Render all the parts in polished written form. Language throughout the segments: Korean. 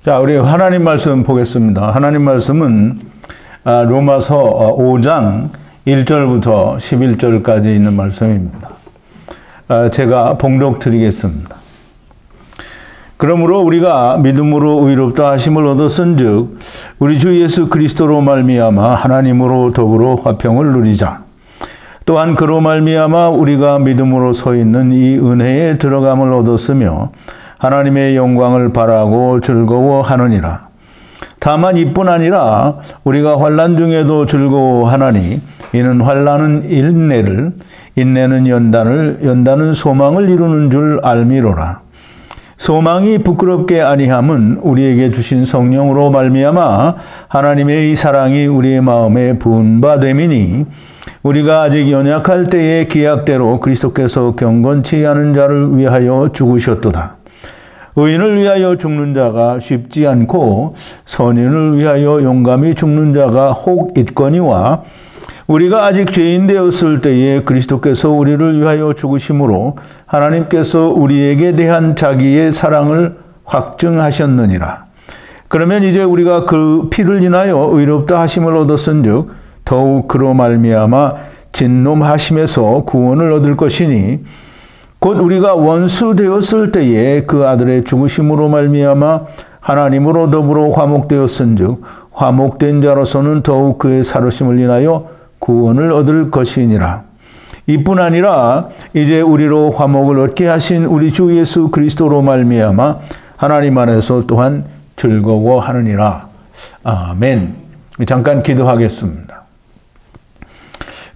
자, 우리 하나님 말씀 보겠습니다. 하나님 말씀은 로마서 5장 1절부터 11절까지 있는 말씀입니다. 제가 봉독 드리겠습니다. 그러므로 우리가 믿음으로 의롭다 하심을 얻었은즉 우리 주 예수 그리스도로 말미암아 하나님으로 더불어 화평을 누리자. 또한 그로 말미암아 우리가 믿음으로 서 있는 이 은혜에 들어감을 얻었으며 하나님의 영광을 바라고 즐거워하느니라. 다만 이뿐 아니라 우리가 환난 중에도 즐거워하나니 이는 환난은 인내를, 인내는 연단을, 연단은 소망을 이루는 줄 알미로라. 소망이 부끄럽게 아니함은 우리에게 주신 성령으로 말미암아 하나님의 이 사랑이 우리의 마음에 부은 바 됨이니 우리가 아직 연약할 때에 기약대로 그리스도께서 경건치 않은 자를 위하여 죽으셨도다. 의인을 위하여 죽는 자가 쉽지 않고 선인을 위하여 용감히 죽는 자가 혹 있거니와 우리가 아직 죄인 되었을 때에 그리스도께서 우리를 위하여 죽으심으로 하나님께서 우리에게 대한 자기의 사랑을 확증하셨느니라. 그러면 이제 우리가 그 피를 인하여 의롭다 하심을 얻었은즉 더욱 그로 말미암아 진노하심에서 구원을 얻을 것이니 곧 우리가 원수 되었을 때에 그 아들의 죽으심으로 말미암아 하나님으로 더불어 화목되었은즉 화목된 자로서는 더욱 그의 살으심을 인하여 구원을 얻을 것이니라. 이뿐 아니라 이제 우리로 화목을 얻게 하신 우리 주 예수 그리스도로 말미암아 하나님 안에서 또한 즐거워하느니라. 아멘. 잠깐 기도하겠습니다.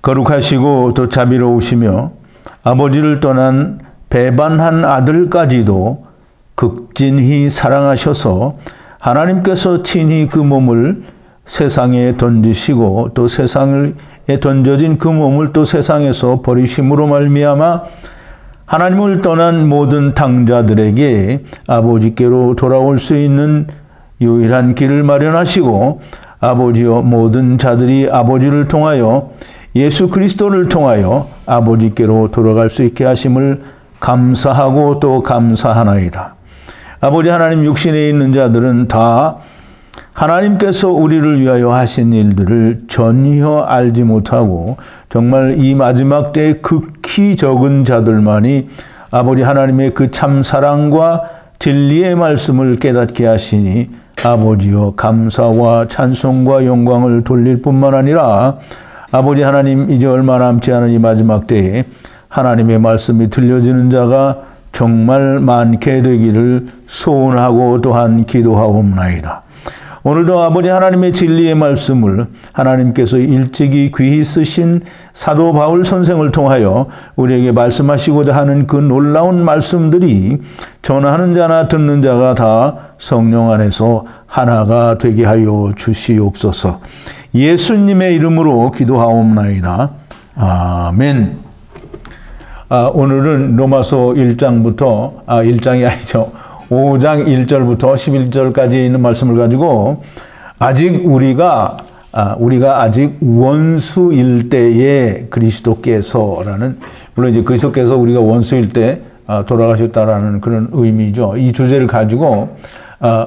거룩하시고 또 자비로우시며 아버지를 떠난 배반한 아들까지도 극진히 사랑하셔서 하나님께서 친히 그 몸을 세상에 던지시고 또 세상에 던져진 그 몸을 또 세상에서 버리심으로 말미암아 하나님을 떠난 모든 탕자들에게 아버지께로 돌아올 수 있는 유일한 길을 마련하시고 아버지여 모든 자들이 아버지를 통하여 예수 그리스도를 통하여 아버지께로 돌아갈 수 있게 하심을 감사하고 또 감사하나이다. 아버지 하나님, 육신에 있는 자들은 다 하나님께서 우리를 위하여 하신 일들을 전혀 알지 못하고 정말 이 마지막 때에 극히 적은 자들만이 아버지 하나님의 그 참사랑과 진리의 말씀을 깨닫게 하시니 아버지여 감사와 찬송과 영광을 돌릴 뿐만 아니라 아버지 하나님, 이제 얼마 남지 않은 이 마지막 때에 하나님의 말씀이 들려지는 자가 정말 많게 되기를 소원하고 또한 기도하옵나이다. 오늘도 아버지 하나님의 진리의 말씀을 하나님께서 일찍이 귀히 쓰신 사도 바울 선생을 통하여 우리에게 말씀하시고자 하는 그 놀라운 말씀들이 전하는 자나 듣는 자가 다 성령 안에서 하나가 되게 하여 주시옵소서. 예수님의 이름으로 기도하옵나이다. 아멘. 오늘은 로마서 1장부터 1장이 아니죠. 5장 1절부터 11절까지 있는 말씀을 가지고 아직 우리가 아직 원수일 때에 그리스도께서라는, 물론 이제 그리스도께서 우리가 원수일 때 돌아가셨다라는 그런 의미죠. 이 주제를 가지고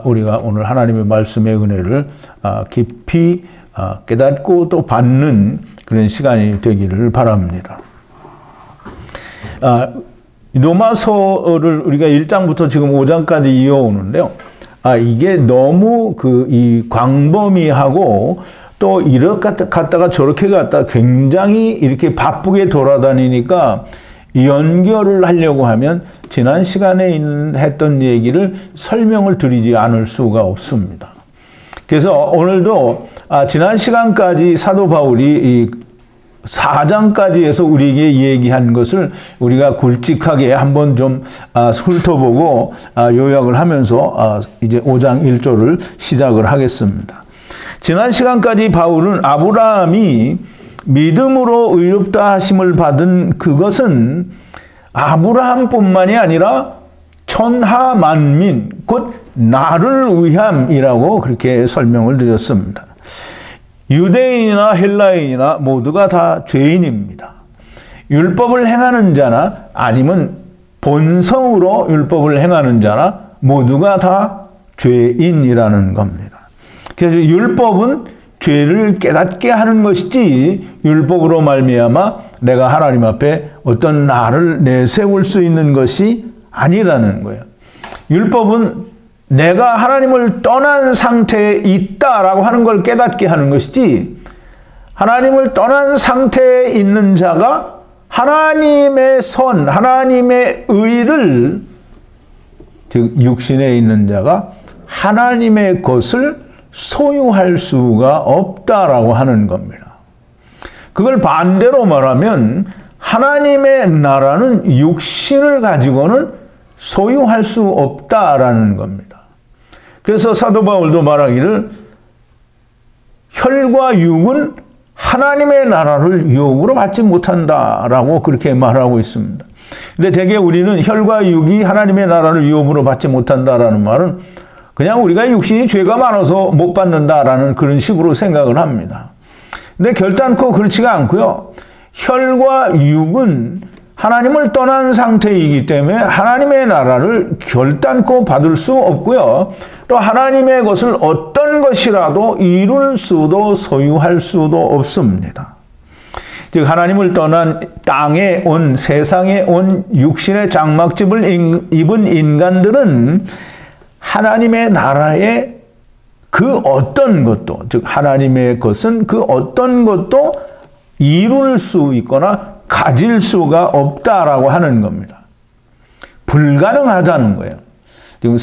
우리가 오늘 하나님의 말씀의 은혜를 깊이 깨닫고 또 받는 그런 시간이 되기를 바랍니다. 로마서를 우리가 1장부터 지금 5장까지 이어오는데요. 이게 너무 이 광범위하고 또 이렇게 갔다가 저렇게 갔다가 굉장히 이렇게 바쁘게 돌아다니니까 연결을 하려고 하면 지난 시간에 했던 얘기를 설명을 드리지 않을 수가 없습니다. 그래서 오늘도 지난 시간까지 사도 바울이 4장까지 해서 우리에게 얘기한 것을 우리가 굵직하게 한번 좀 훑어보고 요약을 하면서 이제 5장 1절을 시작을 하겠습니다. 지난 시간까지 바울은 아브라함이 믿음으로 의롭다 하심을 받은 그것은 아브라함뿐만이 아니라 천하 만민, 곧 나를 위함이라고 그렇게 설명을 드렸습니다. 유대인이나 헬라인이나 모두가 다 죄인입니다. 율법을 행하는 자나 아니면 본성으로 율법을 행하는 자나 모두가 다 죄인이라는 겁니다. 그래서 율법은 죄를 깨닫게 하는 것이지 율법으로 말미암아 내가 하나님 앞에 어떤 나를 내세울 수 있는 것이 아니라는 거예요. 율법은 내가 하나님을 떠난 상태에 있다라고 하는 걸 깨닫게 하는 것이지 하나님을 떠난 상태에 있는 자가 하나님의 선, 하나님의 의를, 즉 육신에 있는 자가 하나님의 것을 소유할 수가 없다라고 하는 겁니다. 그걸 반대로 말하면 하나님의 나라는 육신을 가지고는 소유할 수 없다라는 겁니다. 그래서 사도 바울도 말하기를 혈과 육은 하나님의 나라를 유혹으로 받지 못한다라고 그렇게 말하고 있습니다. 근데 대개 우리는 혈과 육이 하나님의 나라를 유혹으로 받지 못한다라는 말은 그냥 우리가 육신이 죄가 많아서 못 받는다라는 그런 식으로 생각을 합니다. 근데 결단코 그렇지가 않고요. 혈과 육은 하나님을 떠난 상태이기 때문에 하나님의 나라를 결단코 받을 수 없고요. 또 하나님의 것을 어떤 것이라도 이룰 수도 소유할 수도 없습니다. 즉 하나님을 떠난 땅에 온 세상에 온 육신의 장막집을 입은 인간들은 하나님의 나라의 그 어떤 것도, 즉 하나님의 것은 그 어떤 것도 이룰 수 있거나 가질 수가 없다라고 하는 겁니다. 불가능하다는 거예요. 지금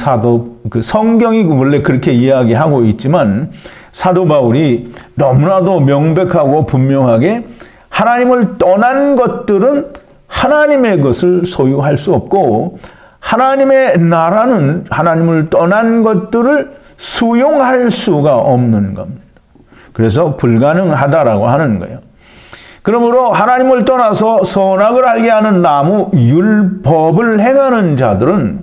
성경이 원래 그렇게 이야기하고 있지만 사도 바울이 너무나도 명백하고 분명하게 하나님을 떠난 것들은 하나님의 것을 소유할 수 없고 하나님의 나라는 하나님을 떠난 것들을 수용할 수가 없는 겁니다. 그래서 불가능하다라고 하는 거예요. 그러므로 하나님을 떠나서 선악을 알게 하는 나무 율법을 행하는 자들은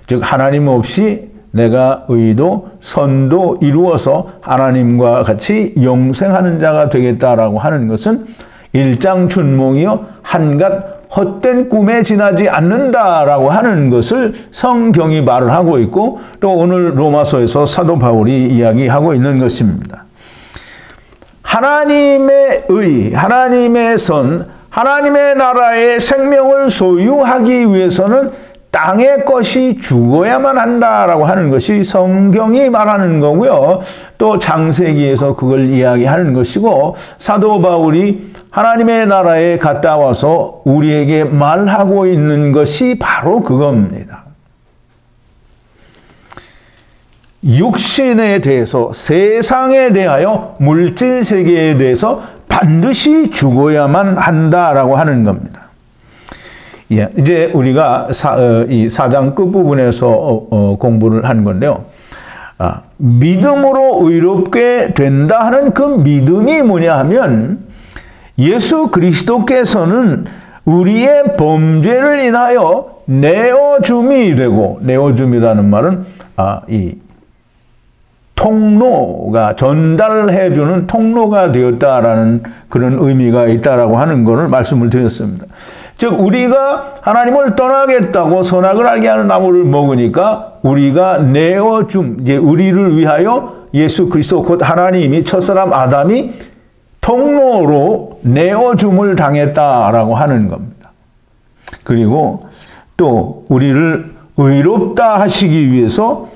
즉 하나님 없이 내가 의도 선도 이루어서 하나님과 같이 영생하는 자가 되겠다라고 하는 것은 일장춘몽이요 한갓 헛된 꿈에 지나지 않는다라고 하는 것을 성경이 말을 하고 있고 또 오늘 로마서에서 사도 바울이 이야기하고 있는 것입니다. 하나님의 의, 하나님의 선, 하나님의 나라의 생명을 소유하기 위해서는 땅의 것이 죽어야만 한다라고 하는 것이 성경이 말하는 거고요. 또 창세기에서 그걸 이야기하는 것이고 사도 바울이 하나님의 나라에 갔다 와서 우리에게 말하고 있는 것이 바로 그겁니다. 육신에 대해서 세상에 대하여 물질 세계에 대해서 반드시 죽어야만 한다라고 하는 겁니다. 예, 이제 우리가 이 4장 끝부분에서 공부를 한 건데요. 믿음으로 의롭게 된다 하는 그 믿음이 뭐냐 하면 예수 그리스도께서는 우리의 범죄를 인하여 내어줌이 되고 내어줌이라는 말은 이 통로가 전달해주는 통로가 되었다라는 그런 의미가 있다라고 하는 것을 말씀을 드렸습니다. 즉 우리가 하나님을 떠나겠다고 선악을 알게 하는 나무를 먹으니까 우리가 내어줌, 이제 우리를 위하여 예수 그리스도 곧 하나님이 첫사람 아담이 통로로 내어줌을 당했다라고 하는 겁니다. 그리고 또 우리를 의롭다 하시기 위해서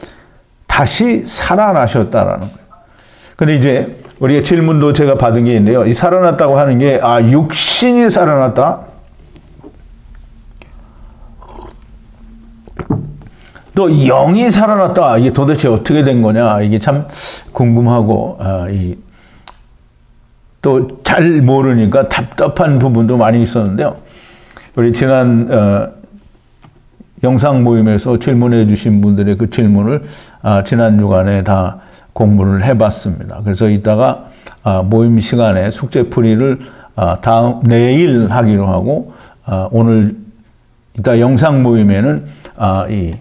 다시 살아나셨다라는 거예요. 근데 이제 우리가 질문도 제가 받은 게 있는데요. 이 살아났다고 하는 게 육신이 살아났다. 또 영이 살아났다. 이게 도대체 어떻게 된 거냐. 이게 참 궁금하고 또 잘 모르니까 답답한 부분도 많이 있었는데요. 우리 지난 영상 모임에서 질문해 주신 분들의 그 질문을 지난 주간에 다 공부를 해봤습니다. 그래서 이따가 모임 시간에 숙제풀이를 내일 하기로 하고 오늘 이따 영상 모임에는 이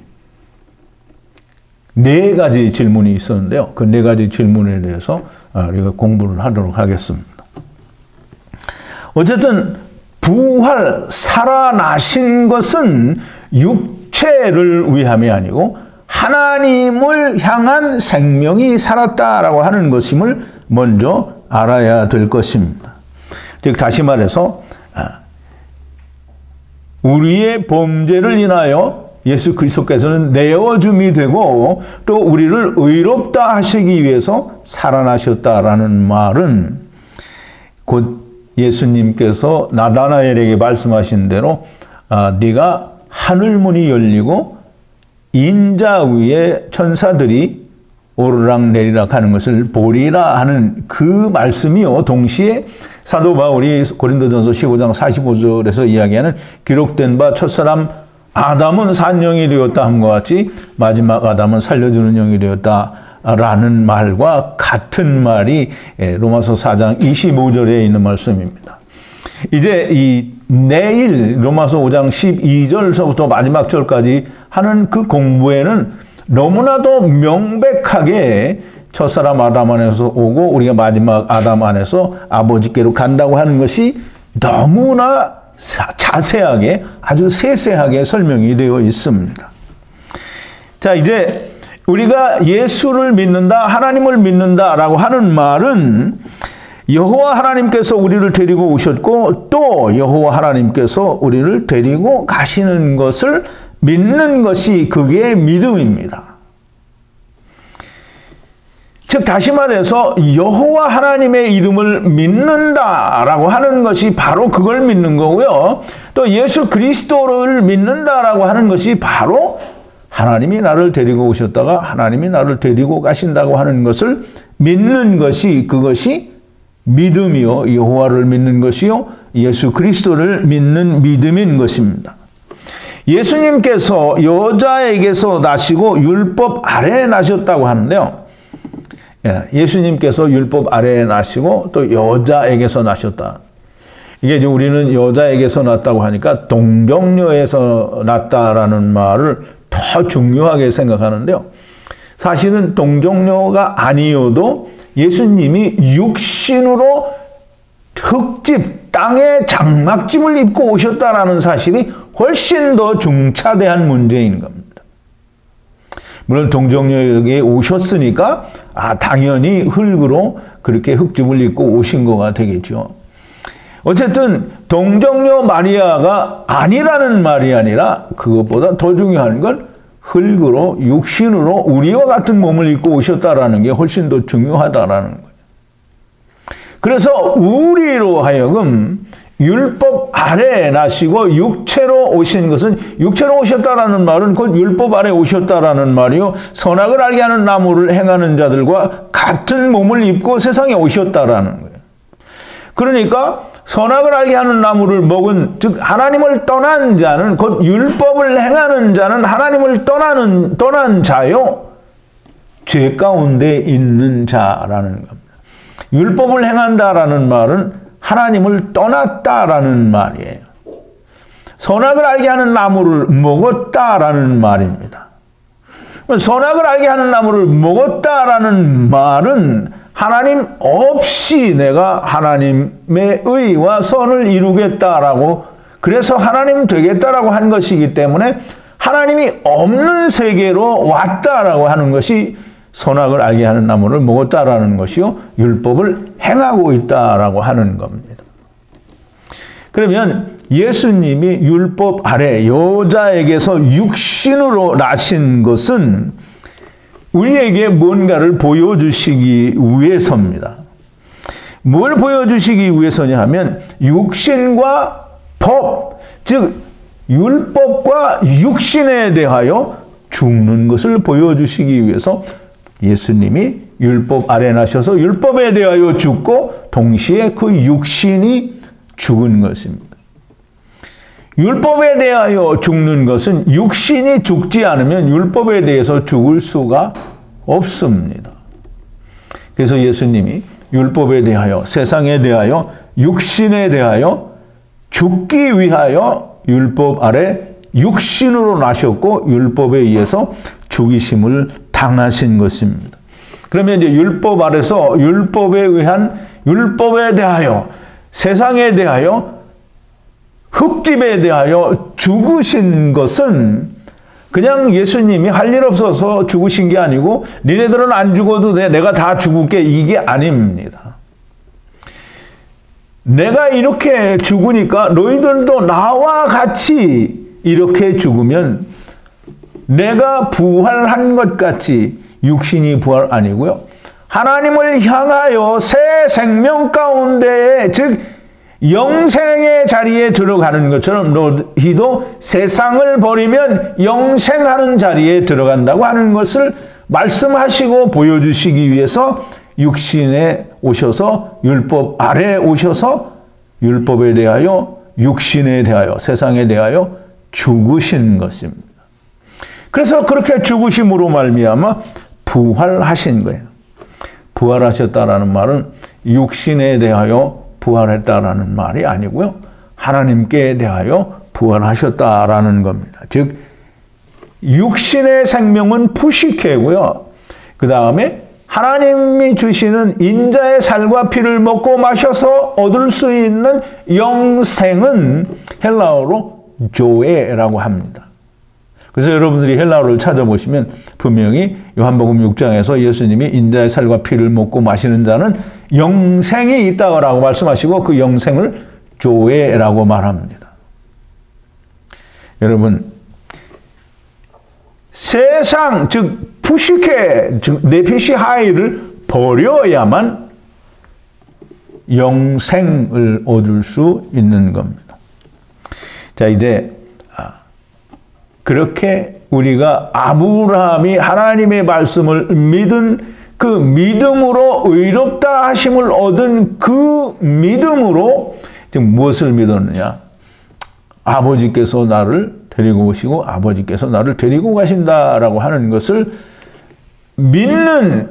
4가지 질문이 있었는데요. 그 4가지 질문에 대해서 우리가 공부를 하도록 하겠습니다. 어쨌든 살아나신 것은 육체를 위함이 아니고 하나님을 향한 생명이 살았다라고 하는 것임을 먼저 알아야 될 것입니다. 즉 다시 말해서 우리의 범죄를 인하여 예수 그리스도께서는 내어줌이 되고 또 우리를 의롭다 하시기 위해서 살아나셨다라는 말은 곧 예수님께서 나다나엘에게 말씀하신 대로 네가 하늘문이 열리고 인자 위에 천사들이 오르락내리락 하는 것을 보리라 하는 그 말씀이요. 동시에 사도 바울이 고린도전서 15장 45절에서 이야기하는 기록된 바 첫사람 아담은 산 영이 되었다 함과 같이 마지막 아담은 살려주는 영이 되었다라는 말과 같은 말이 로마서 4장 25절에 있는 말씀입니다. 이제 이 내일 로마서 5장 12절서부터 마지막 절까지 하는 그 공부에는 너무나도 명백하게 첫사람 아담 안에서 오고 우리가 마지막 아담 안에서 아버지께로 간다고 하는 것이 너무나 자세하게 아주 세세하게 설명이 되어 있습니다. 자, 이제 우리가 예수를 믿는다, 하나님을 믿는다라고 하는 말은 여호와 하나님께서 우리를 데리고 오셨고 또 여호와 하나님께서 우리를 데리고 가시는 것을 믿는 것이 그게 믿음입니다. 즉 다시 말해서 여호와 하나님의 이름을 믿는다라고 하는 것이 바로 그걸 믿는 거고요. 또 예수 그리스도를 믿는다라고 하는 것이 바로 하나님이 나를 데리고 오셨다가 하나님이 나를 데리고 가신다고 하는 것을 믿는 것이 그것이 믿음이요. 여호와를 믿는 것이요. 예수 그리스도를 믿는 믿음인 것입니다. 예수님께서 여자에게서 나시고 율법 아래에 나셨다고 하는데요. 예수님께서 율법 아래에 나시고 또 여자에게서 나셨다. 이게 이제 우리는 여자에게서 났다고 하니까 동정녀에서 났다라는 말을 더 중요하게 생각하는데요. 사실은 동정녀가 아니어도 예수님이 육신으로 흙집, 땅에 장막집을 입고 오셨다라는 사실이 훨씬 더 중차대한 문제인 겁니다. 물론 동정녀에게 오셨으니까 당연히 흙으로 그렇게 흙집을 입고 오신 거가 되겠죠. 어쨌든 동정녀 마리아가 아니라는 말이 아니라 그것보다 더 중요한 건 흙으로 육신으로 우리와 같은 몸을 입고 오셨다라는 게 훨씬 더 중요하다라는 거예요. 그래서 우리로 하여금 율법 아래에 나시고 육체로 오신 것은 육체로 오셨다라는 말은 곧 율법 아래 오셨다라는 말이요. 선악을 알게 하는 나무를 행하는 자들과 같은 몸을 입고 세상에 오셨다라는 거예요. 그러니까 선악을 알게 하는 나무를 먹은 즉 하나님을 떠난 자는 곧 율법을 행하는 자는 하나님을 떠난 자요. 죄 가운데 있는 자라는 겁니다. 율법을 행한다라는 말은 하나님을 떠났다라는 말이에요. 선악을 알게 하는 나무를 먹었다라는 말입니다. 선악을 알게 하는 나무를 먹었다라는 말은 하나님 없이 내가 하나님의 의와 선을 이루겠다라고 그래서 하나님 되겠다라고 한 것이기 때문에 하나님이 없는 세계로 왔다라고 하는 것이 선악을 알게 하는 나무를 먹었다라는 것이요. 율법을 행하고 있다라고 하는 겁니다. 그러면 예수님이 율법 아래 여자에게서 육신으로 나신 것은 우리에게 뭔가를 보여주시기 위해서입니다. 뭘 보여주시기 위해서냐 하면 육신과 법, 즉 율법과 육신에 대하여 죽는 것을 보여주시기 위해서 예수님이 율법 아래 나셔서 율법에 대하여 죽고 동시에 그 육신이 죽은 것입니다. 율법에 대하여 죽는 것은 육신이 죽지 않으면 율법에 대해서 죽을 수가 없습니다. 그래서 예수님이 율법에 대하여 세상에 대하여 육신에 대하여 죽기 위하여 율법 아래 육신으로 나셨고 율법에 의해서 죽이심을 당하신 것입니다. 그러면 이제 율법 아래서 율법에 대하여 세상에 대하여 흙집에 대하여 죽으신 것은 그냥 예수님이 할 일 없어서 죽으신 게 아니고 니네들은 안 죽어도 돼. 내가 다 죽을게. 이게 아닙니다. 내가 이렇게 죽으니까 너희들도 나와 같이 이렇게 죽으면 내가 부활한 것 같이 육신이 부활 아니고요. 하나님을 향하여 새 생명 가운데 즉 영생의 자리에 들어가는 것처럼 너희도 세상을 버리면 영생하는 자리에 들어간다고 하는 것을 말씀하시고 보여주시기 위해서 육신에 오셔서 율법 아래에 오셔서 율법에 대하여 육신에 대하여 세상에 대하여 죽으신 것입니다. 그래서 그렇게 죽으심으로 말미암아 부활하신 거예요. 부활하셨다라는 말은 육신에 대하여 부활했다라는 말이 아니고요. 하나님께 대하여 부활하셨다라는 겁니다. 즉 육신의 생명은 푸시케고요. 그 다음에 하나님이 주시는 인자의 살과 피를 먹고 마셔서 얻을 수 있는 영생은 헬라어로 조에라고 합니다. 그래서 여러분들이 헬라어를 찾아보시면 분명히 요한복음 6장에서 예수님이 인자의 살과 피를 먹고 마시는 자는 영생이 있다고 말씀하시고 그 영생을 조에라고 말합니다. 여러분 세상 즉 푸시케 즉 네피시 하이를 버려야만 영생을 얻을 수 있는 겁니다. 자 이제 그렇게 우리가 아브라함이 하나님의 말씀을 믿은 그 믿음으로 의롭다 하심을 얻은 그 믿음으로 지금 무엇을 믿었느냐? 아버지께서 나를 데리고 오시고 아버지께서 나를 데리고 가신다라고 하는 것을 믿는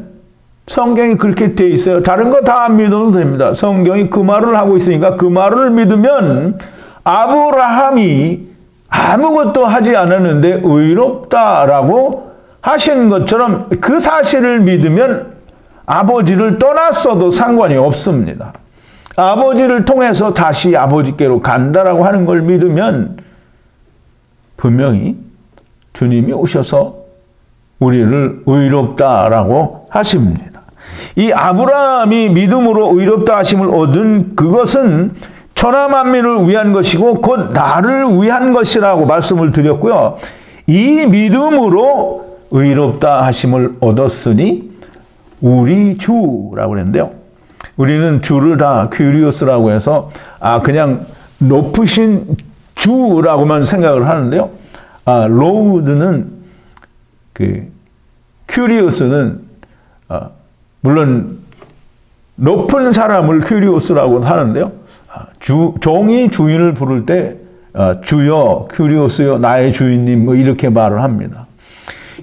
성경이 그렇게 돼 있어요. 다른 거 다 안 믿어도 됩니다. 성경이 그 말을 하고 있으니까 그 말을 믿으면 아브라함이 아무것도 하지 않았는데 의롭다라고 하신 것처럼 그 사실을 믿으면 아버지를 떠났어도 상관이 없습니다. 아버지를 통해서 다시 아버지께로 간다라고 하는 걸 믿으면 분명히 주님이 오셔서 우리를 의롭다라고 하십니다. 이 아브라함이 믿음으로 의롭다 하심을 얻은 그것은 천하 만민을 위한 것이고 곧 나를 위한 것이라고 말씀을 드렸고요. 이 믿음으로 의롭다 하심을 얻었으니 우리 주라고 그랬는데요. 우리는 주를 다 큐리오스라고 해서 그냥 높으신 주라고만 생각을 하는데요. 로우드는 큐리오스는 물론 높은 사람을 큐리오스라고 하는데요. 종이 주인을 부를 때 주여, 큐리오스요, 나의 주인님 뭐 이렇게 말을 합니다.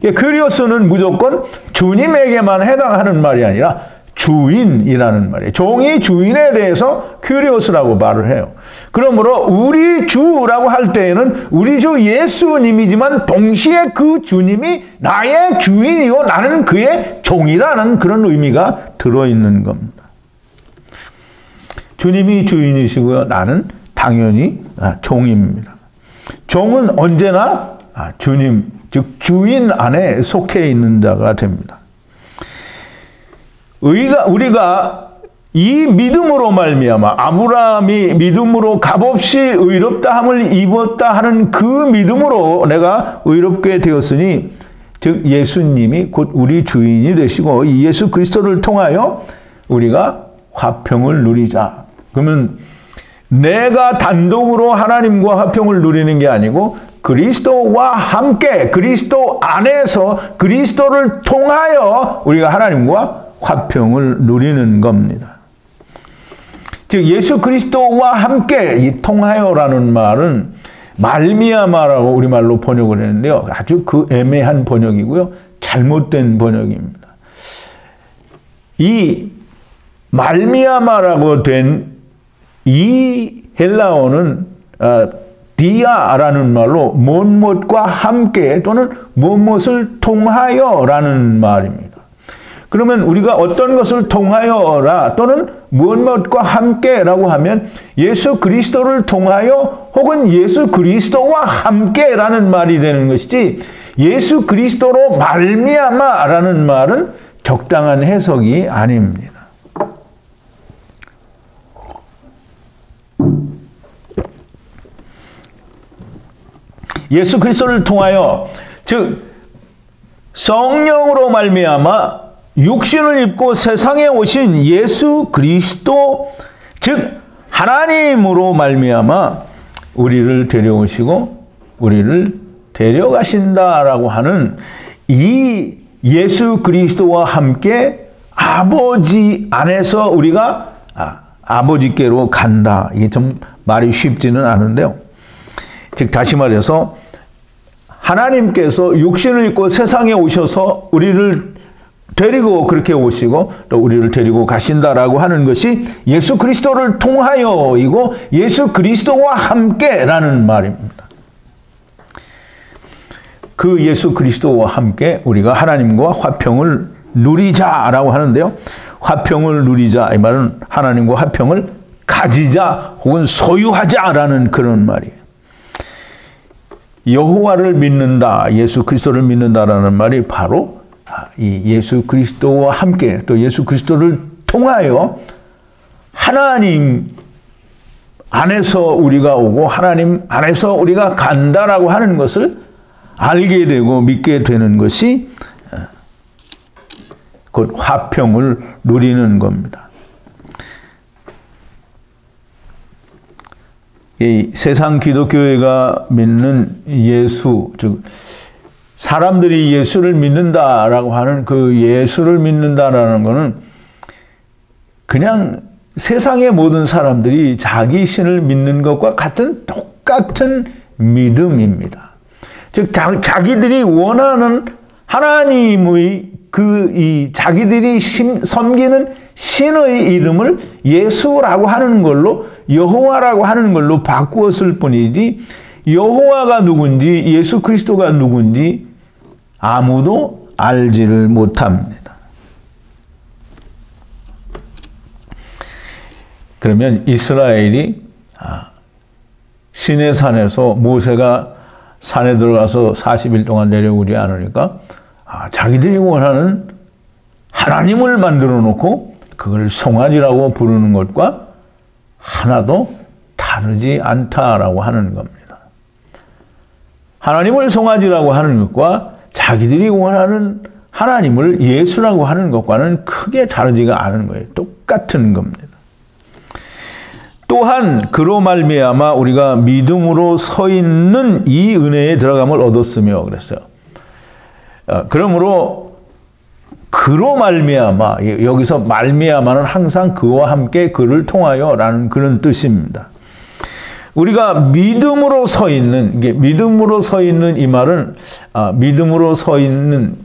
큐리오스는 무조건 주님에게만 해당하는 말이 아니라 주인이라는 말이에요. 종이 주인에 대해서 큐리오스라고 말을 해요. 그러므로 우리 주라고 할 때에는 우리 주 예수님이지만 동시에 그 주님이 나의 주인이고 나는 그의 종이라는 그런 의미가 들어있는 겁니다. 주님이 주인이시고요. 나는 당연히 종입니다. 종은 언제나 주님, 즉 주인 안에 속해 있는 자가 됩니다. 우리가 이 믿음으로 말미암아 아브라함이 믿음으로 값없이 의롭다함을 입었다 하는 그 믿음으로 내가 의롭게 되었으니 즉 예수님이 곧 우리 주인이 되시고 이 예수 그리스도를 통하여 우리가 화평을 누리자. 그러면 내가 단독으로 하나님과 화평을 누리는 게 아니고 그리스도와 함께 그리스도 안에서 그리스도를 통하여 우리가 하나님과 화평을 누리는 겁니다. 즉 예수 그리스도와 함께 이 통하여라는 말은 말미암아라고 우리말로 번역을 했는데요. 아주 그 애매한 번역이고요. 잘못된 번역입니다. 이 말미암아라고 된 이 헬라어는 디아라는 말로 무엇과 함께 또는 무엇을 통하여라는 말입니다. 그러면 우리가 어떤 것을 통하여라 또는 무엇과 함께라고 하면 예수 그리스도를 통하여 혹은 예수 그리스도와 함께라는 말이 되는 것이지 예수 그리스도로 말미암아라는 말은 적당한 해석이 아닙니다. 예수 그리스도를 통하여, 즉 성령으로 말미암아 육신을 입고 세상에 오신 예수 그리스도, 즉 하나님으로 말미암아 우리를 데려오시고 우리를 데려가신다라고 하는 이 예수 그리스도와 함께 아버지 안에서 우리가 아버지께로 간다. 이게 좀 말이 쉽지는 않은데요. 즉 다시 말해서 하나님께서 육신을 입고 세상에 오셔서 우리를 데리고 그렇게 오시고 또 우리를 데리고 가신다라고 하는 것이 예수 그리스도를 통하여이고 예수 그리스도와 함께라는 말입니다. 그 예수 그리스도와 함께 우리가 하나님과 화평을 누리자라고 하는데요. 화평을 누리자, 이 말은 하나님과 화평을 가지자 혹은 소유하자라는 그런 말이에요. 여호와를 믿는다, 예수 그리스도를 믿는다라는 말이 바로 이 예수 그리스도와 함께 또 예수 그리스도를 통하여 하나님 안에서 우리가 오고 하나님 안에서 우리가 간다라고 하는 것을 알게 되고 믿게 되는 것이 곧 화평을 누리는 겁니다. 이 세상 기독교회가 믿는 예수, 즉 사람들이 예수를 믿는다라고 하는 그 예수를 믿는다라는 것은 그냥 세상의 모든 사람들이 자기 신을 믿는 것과 같은 똑같은 믿음입니다. 즉 자기들이 원하는 하나님의 자기들이 섬기는 신의 이름을 예수라고 하는 걸로, 여호와라고 하는 걸로 바꾸었을 뿐이지 여호와가 누군지 예수 그리스도가 누군지 아무도 알지를 못합니다. 그러면 이스라엘이 시내산에서 모세가 산에 들어가서 40일 동안 내려오지 않으니까 자기들이 원하는 하나님을 만들어 놓고 그걸 송아지라고 부르는 것과 하나도 다르지 않다라고 하는 겁니다. 하나님을 송아지라고 하는 것과 자기들이 원하는 하나님을 예수라고 하는 것과는 크게 다르지가 않은 거예요. 똑같은 겁니다. 또한 그로 말미암아 우리가 믿음으로 서 있는 이 은혜에 들어감을 얻었으며 그랬어요. 그러므로 그로 말미암아, 여기서 말미암아는 항상 그와 함께 그를 통하여라는 그런 뜻입니다. 우리가 믿음으로 서 있는, 이게 믿음으로 서 있는 이 말은 믿음으로 서 있는,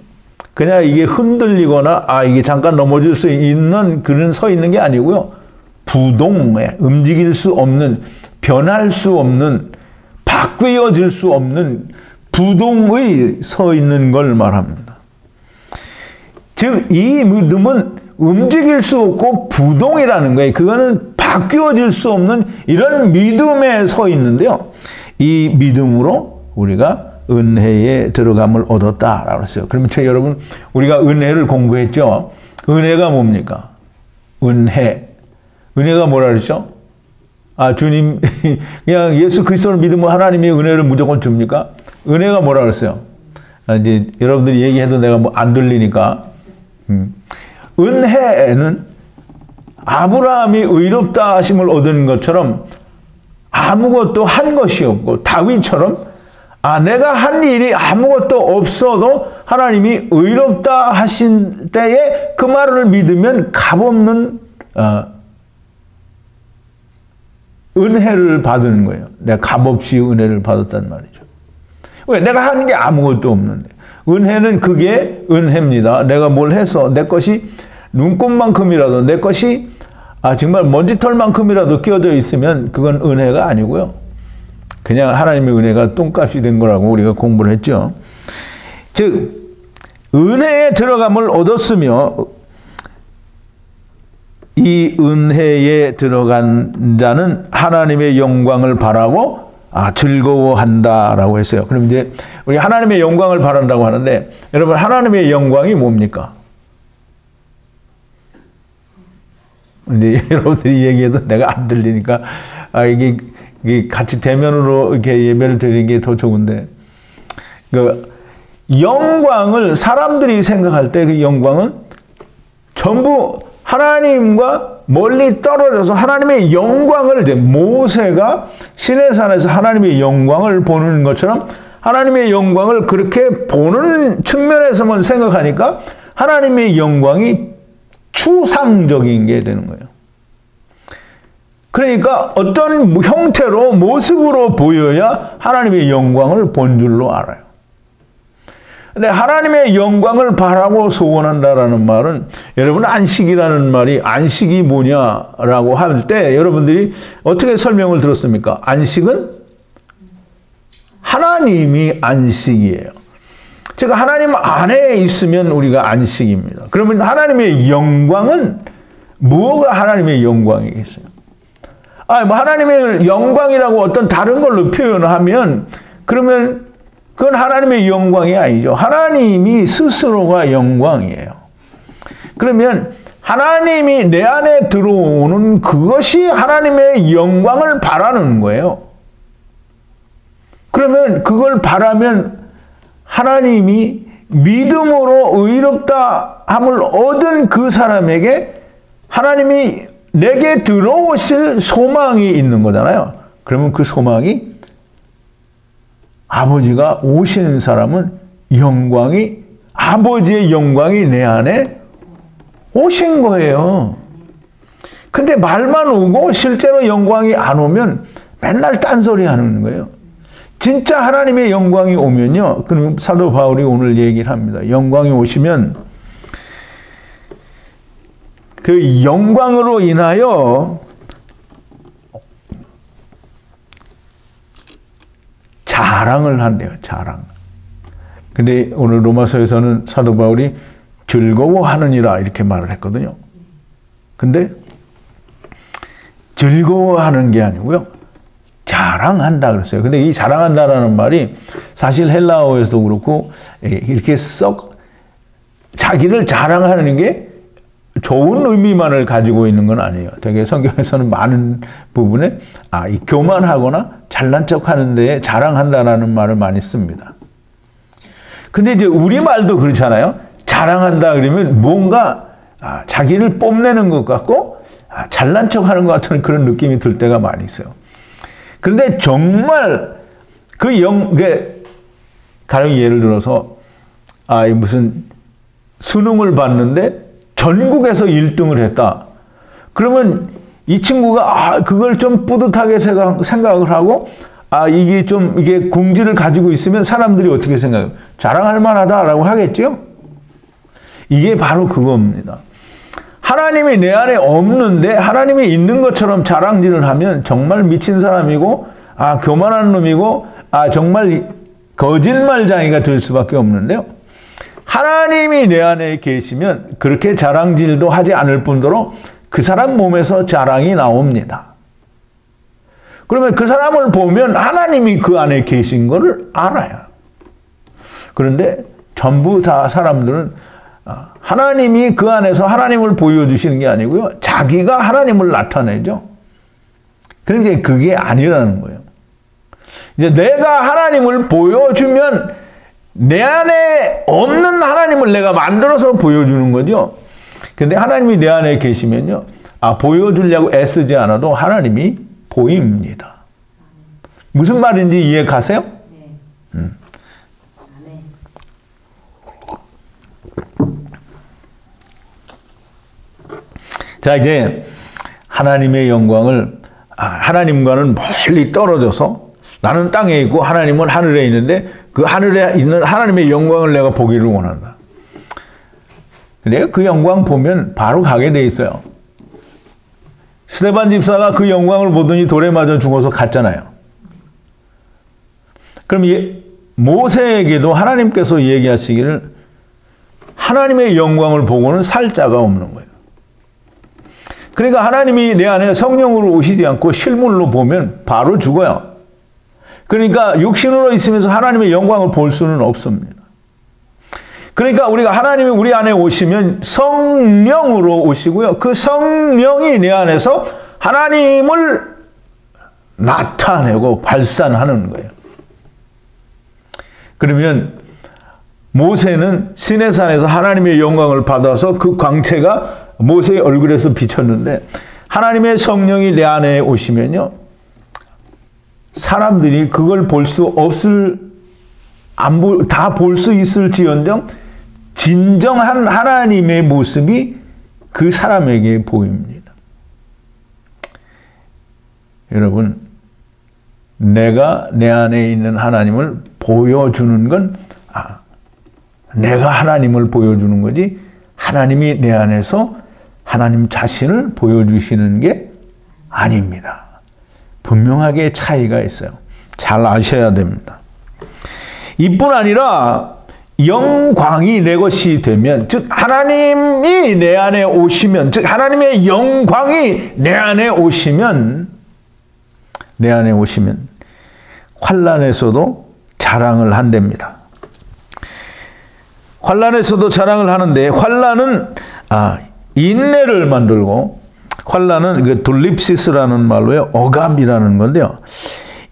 그냥 이게 흔들리거나 이게 잠깐 넘어질 수 있는 그런 서 있는 게 아니고요. 부동에 움직일 수 없는, 변할 수 없는, 바뀌어질 수 없는 부동의 서 있는 걸 말합니다. 즉 이 믿음은 움직일 수 없고 부동이라는 거예요. 그거는 바뀌어질 수 없는 이런 믿음에 서 있는데요. 이 믿음으로 우리가 은혜에 들어감을 얻었다라고 했어요. 그러면 여러분, 우리가 은혜를 공부했죠. 은혜가 뭡니까? 은혜가 뭐라 그랬죠? 주님, 그냥 예수 그리스도를 믿으면 하나님의 은혜를 무조건 줍니까? 은혜가 뭐라 그랬어요? 이제 여러분들이 얘기해도 내가 안 들리니까. 은혜는 아브라함이 의롭다 하심을 얻은 것처럼 아무것도 한 것이 없고, 다윗처럼 내가 한 일이 아무것도 없어도 하나님이 의롭다 하신 때에 그 말을 믿으면 값없는 은혜를 받는 거예요. 내가 값없이 은혜를 받았단 말이죠. 왜? 내가 하는 게 아무것도 없는데. 은혜는 그게 은혜입니다. 내가 뭘 해서 내 것이 눈곱만큼이라도, 내 것이 정말 먼지털만큼이라도 끼어져 있으면 그건 은혜가 아니고요. 그냥 하나님의 은혜가 똥값이 된 거라고 우리가 공부를 했죠. 즉 은혜에 들어감을 얻었으며 이 은혜에 들어간 자는 하나님의 영광을 바라고 즐거워한다라고 했어요. 그럼 이제 우리 하나님의 영광을 바란다고 하는데 여러분 하나님의 영광이 뭡니까? 근데 여러분들이 얘기해도 내가 안 들리니까 이게 같이 대면으로 이렇게 예배를 드리는 게 더 좋은데 그 영광을 사람들이 생각할 때 그 영광은 전부 하나님과 멀리 떨어져서 하나님의 영광을 이제 모세가 시내산에서 하나님의 영광을 보는 것처럼 하나님의 영광을 그렇게 보는 측면에서만 생각하니까 하나님의 영광이 추상적인 게 되는 거예요. 그러니까 어떤 형태로 모습으로 보여야 하나님의 영광을 본 줄로 알아요. 근데 하나님의 영광을 바라고 소원한다라는 말은 여러분 안식이라는 말이 안식이 뭐냐라고 할 때 여러분들이 어떻게 설명을 들었습니까? 안식은 하나님이 안식이에요. 제가 하나님 안에 있으면 우리가 안식입니다. 그러면 하나님의 영광은 뭐가 하나님의 영광이겠어요? 뭐 하나님의 영광이라고 어떤 다른 걸로 표현하면 그러면 그건 하나님의 영광이 아니죠. 하나님이 스스로가 영광이에요. 그러면 하나님이 내 안에 들어오는 그것이 하나님의 영광을 바라는 거예요. 그러면 그걸 바라면 하나님이 믿음으로 의롭다 함을 얻은 그 사람에게 하나님이 내게 들어오실 소망이 있는 거잖아요. 그러면 그 소망이 아버지가 오신 사람은 아버지의 영광이 내 안에 오신 거예요. 근데 말만 오고 실제로 영광이 안 오면 맨날 딴소리 하는 거예요. 진짜 하나님의 영광이 오면요. 그럼 사도 바울이 오늘 얘기를 합니다. 영광이 오시면 그 영광으로 인하여 자랑을 한대요. 자랑. 근데 오늘 로마서에서는 사도 바울이 즐거워하느니라 이렇게 말을 했거든요. 근데 즐거워하는 게 아니고요. 자랑한다 그랬어요. 근데 이 자랑한다라는 말이 사실 헬라어에서도 그렇고 이렇게 썩 자기를 자랑하는 게 좋은 의미만을 가지고 있는 건 아니에요. 되게 성경에서는 많은 부분에 이 교만하거나 잘난 척하는 데에 자랑한다라는 말을 많이 씁니다. 근데 이제 우리말도 그렇잖아요. 자랑한다 그러면 뭔가 자기를 뽐내는 것 같고 잘난 척하는 것 같은 그런 느낌이 들 때가 많이 있어요. 그런데 정말 가령 예를 들어서 무슨 수능을 봤는데 전국에서 1등을 했다. 그러면 이 친구가 그걸 좀 뿌듯하게 생각을 하고 이게 궁지를 가지고 있으면 사람들이 어떻게 생각해요? 자랑할 만하다라고 하겠죠? 이게 바로 그겁니다. 하나님이 내 안에 없는데 하나님이 있는 것처럼 자랑질을 하면 정말 미친 사람이고 교만한 놈이고 정말 거짓말쟁이가 될 수밖에 없는데요. 하나님이 내 안에 계시면 그렇게 자랑질도 하지 않을 뿐더러 그 사람 몸에서 자랑이 나옵니다. 그러면 그 사람을 보면 하나님이 그 안에 계신 것을 알아요. 그런데 전부 다 사람들은 하나님이 그 안에서 하나님을 보여주시는 게 아니고요. 자기가 하나님을 나타내죠. 그러니까 그게 아니라는 거예요. 이제 내가 하나님을 보여주면 내 안에 없는 하나님을 내가 만들어서 보여주는 거죠. 근데 하나님이 내 안에 계시면요. 보여주려고 애쓰지 않아도 하나님이 보입니다. 무슨 말인지 이해 가세요? 네. 자, 이제 하나님의 영광을 하나님과는 멀리 떨어져서 나는 땅에 있고 하나님은 하늘에 있는데 그 하늘에 있는 하나님의 영광을 내가 보기를 원한다. 근데 그 영광 보면 바로 가게 돼 있어요. 스데반 집사가 그 영광을 보더니 돌에 맞아 죽어서 갔잖아요. 그럼 모세에게도 하나님께서 얘기하시기를 하나님의 영광을 보고는 살 자가 없는 거예요. 그러니까 하나님이 내 안에 성령으로 오시지 않고 실물로 보면 바로 죽어요. 그러니까 육신으로 있으면서 하나님의 영광을 볼 수는 없습니다. 그러니까 우리가 하나님이 우리 안에 오시면 성령으로 오시고요. 그 성령이 내 안에서 하나님을 나타내고 발산하는 거예요. 그러면 모세는 시내산에서 하나님의 영광을 받아서 그 광채가 모세의 얼굴에서 비쳤는데 하나님의 성령이 내 안에 오시면요. 사람들이 그걸 볼 수 없을, 다 볼 수 있을지언정 진정한 하나님의 모습이 그 사람에게 보입니다. 여러분, 내가 내 안에 있는 하나님을 보여주는 건 내가 하나님을 보여주는 거지 하나님이 내 안에서 하나님 자신을 보여주시는 게 아닙니다. 분명하게 차이가 있어요. 잘 아셔야 됩니다. 이뿐 아니라 영광이 내 것이 되면, 즉 하나님이 내 안에 오시면, 즉 하나님의 영광이 내 안에 오시면 환난에서도 자랑을 한답니다. 환난에서도 자랑을 하는데, 환난은 인내를 만들고, 환난은 그 둘립시스라는 말로요, 억압이라는 건데요.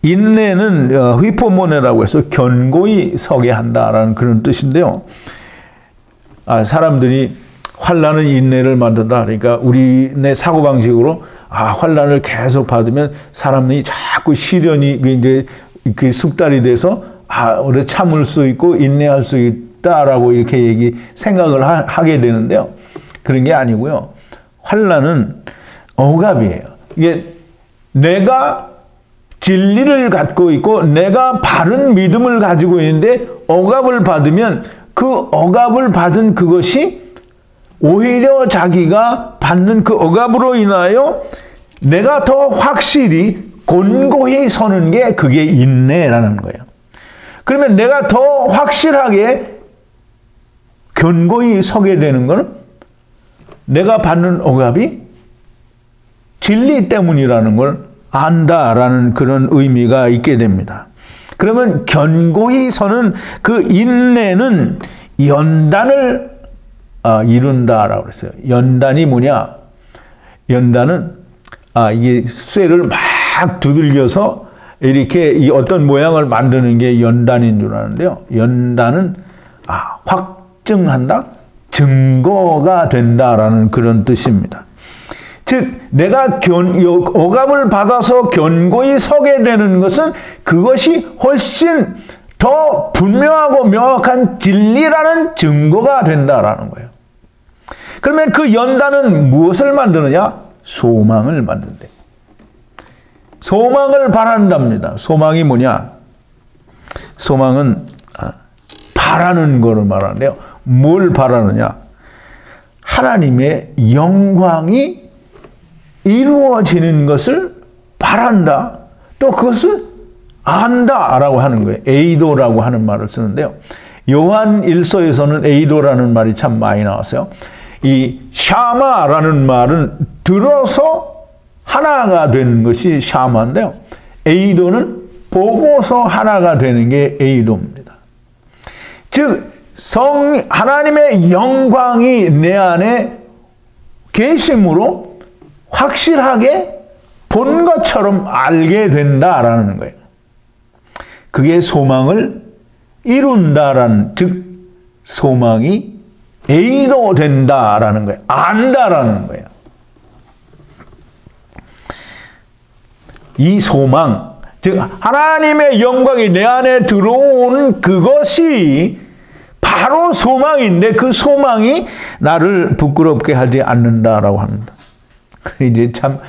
인내는 휘포모네라고 해서 견고히 서게 한다라는 그런 뜻인데요. 사람들이 환난은 인내를 만든다. 그러니까 우리네 사고방식으로 환난을 계속 받으면 사람이 자꾸 시련이 이제 그 숙달이 돼서 우리 참을 수 있고 인내할 수 있다라고 이렇게 생각을 하게 되는데요. 그런 게 아니고요. 환난은 억압이에요. 이게 내가 진리를 갖고 있고 내가 바른 믿음을 가지고 있는데 억압을 받으면 그 억압을 받은 그것이 오히려 자기가 받는 그 억압으로 인하여 내가 더 확실히 곤고히 서는 게 그게 인내라는 거예요. 그러면 내가 더 확실하게 견고히 서게 되는 것은 내가 받는 억압이 진리 때문이라는 걸 안다라는 그런 의미가 있게 됩니다. 그러면 견고히 서는 그 인내는 연단을 이룬다라고 그랬어요. 연단이 뭐냐? 연단은 이게 쇠를 막 두들겨서 이렇게 이 어떤 모양을 만드는 게 연단인 줄 아는데요. 연단은 확증한다, 증거가 된다라는 그런 뜻입니다. 즉 내가 억압을 받아서 견고히 서게 되는 것은 그것이 훨씬 더 분명하고 명확한 진리라는 증거가 된다라는 거예요. 그러면 그 연단은 무엇을 만드느냐? 소망을 만든대. 소망을 바란답니다. 소망이 뭐냐? 소망은 바라는 거를 말하는데요. 뭘 바라느냐? 하나님의 영광이 이루어지는 것을 바란다. 또 그것을 안다라고 하는 거예요. 에이도라고 하는 말을 쓰는데요. 요한 1서에서는 에이도라는 말이 참 많이 나왔어요. 이 샤마라는 말은 들어서 하나가 되는 것이 샤마인데요. 에이도는 보고서 하나가 되는 게 에이도입니다. 즉 하나님의 영광이 내 안에 계심으로 확실하게 본 것처럼 알게 된다라는 거예요. 그게 소망을 이룬다라는, 즉 소망이 에이도 된다라는 거예요. 안다라는 거예요. 이 소망, 즉 하나님의 영광이 내 안에 들어온 그것이 바로 소망인데 그 소망이 나를 부끄럽게 하지 않는다라고 합니다. 이제 참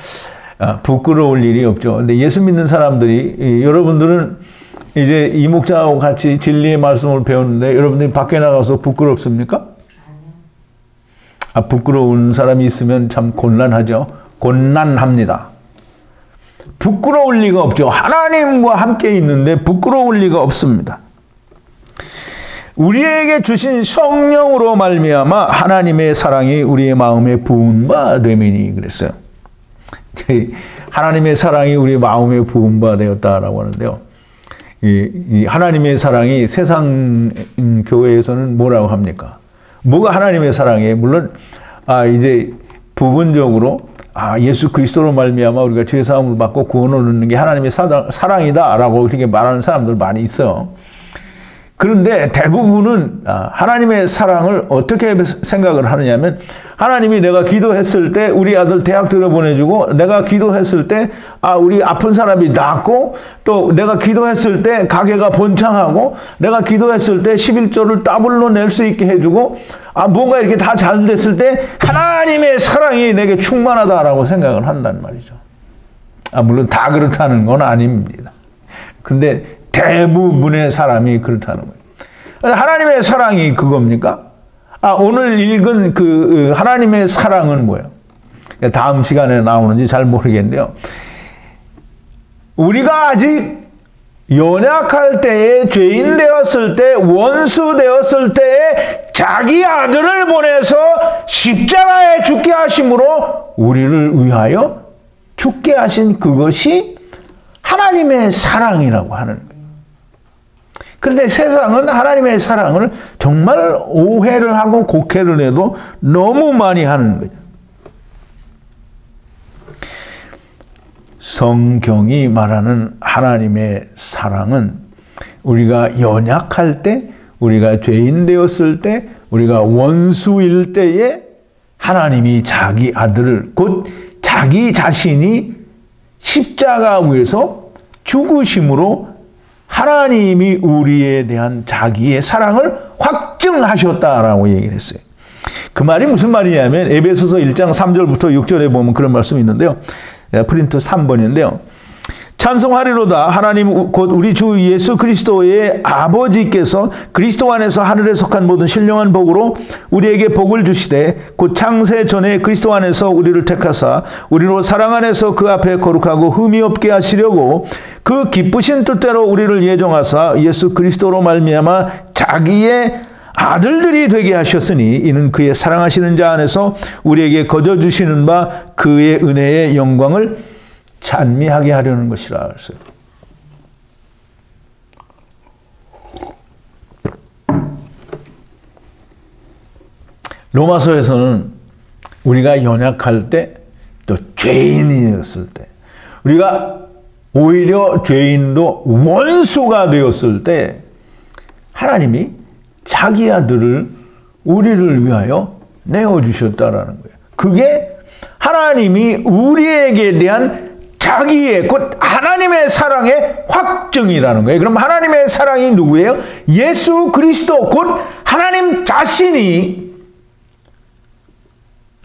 부끄러울 일이 없죠. 근데 예수 믿는 사람들이, 여러분들은 이제 이 목사하고 같이 진리의 말씀을 배웠는데 여러분들이 밖에 나가서 부끄럽습니까? 부끄러운 사람이 있으면 참 곤란하죠. 곤란합니다. 부끄러울 리가 없죠. 하나님과 함께 있는데 부끄러울 리가 없습니다. 우리에게 주신 성령으로 말미암아 하나님의 사랑이 우리의 마음에 부은 바 되미니 그랬어요. 하나님의 사랑이 우리 마음에 부은 바 되었다라고 하는데요. 이 하나님의 사랑이 세상 교회에서는 뭐라고 합니까? 뭐가 하나님의 사랑이에요? 물론 이제 부분적으로 예수 그리스도로 말미암아 우리가 죄 사함을 받고 구원을 얻는 게 하나님의 사랑이다라고 그렇게 말하는 사람들 많이 있어요. 그런데 대부분은 하나님의 사랑을 어떻게 생각을 하느냐면, 하나님이 내가 기도했을 때 우리 아들 대학 들여보내주고, 내가 기도했을 때 우리 아픈 사람이 낫고, 또 내가 기도했을 때 가게가 번창하고, 내가 기도했을 때 11조를 더블로 낼 수 있게 해주고, 뭔가 이렇게 다 잘 됐을 때 하나님의 사랑이 내게 충만하다라고 생각을 한단 말이죠. 물론 다 그렇다는 건 아닙니다. 근데 대부분의 사람이 그렇다는 거예요. 하나님의 사랑이 그겁니까? 오늘 읽은 그 하나님의 사랑은 뭐예요? 다음 시간에 나오는지 잘 모르겠는데요. 우리가 아직 연약할 때에, 죄인 되었을 때, 원수 되었을 때에 자기 아들을 보내서 십자가에 죽게 하심으로 우리를 위하여 죽게 하신 그것이 하나님의 사랑이라고 하는 거예요. 그런데 세상은 하나님의 사랑을 정말 오해를 하고 곡해를 해도 너무 많이 하는 거죠. 성경이 말하는 하나님의 사랑은 우리가 연약할 때, 우리가 죄인 되었을 때, 우리가 원수일 때에 하나님이 자기 아들을, 곧 자기 자신이 십자가 위에서 죽으심으로 하나님이 우리에 대한 자기의 사랑을 확증하셨다라고 얘기를 했어요. 그 말이 무슨 말이냐면 에베소서 1장 3절부터 6절에 보면 그런 말씀이 있는데요. 프린트 3번인데요. 찬송하리로다. 하나님 곧 우리 주 예수 그리스도의 아버지께서 그리스도 안에서 하늘에 속한 모든 신령한 복으로 우리에게 복을 주시되 곧 창세 전에 그리스도 안에서 우리를 택하사 우리로 사랑 안에서 그 앞에 거룩하고 흠이 없게 하시려고 그 기쁘신 뜻대로 우리를 예정하사 예수 그리스도로 말미암아 자기의 아들들이 되게 하셨으니 이는 그의 사랑하시는 자 안에서 우리에게 거저 주시는 바 그의 은혜의 영광을 찬미하게 하려는 것이라 했어요. 로마서에서는 우리가 연약할 때, 또 죄인이었을 때, 우리가 오히려 죄인도 원수가 되었을 때 하나님이 자기 아들을 우리를 위하여 내어주셨다라는 거예요. 그게 하나님이 우리에게 대한 자기의 곧 하나님의 사랑의 확증이라는 거예요. 그럼 하나님의 사랑이 누구예요? 예수 그리스도 곧 하나님 자신이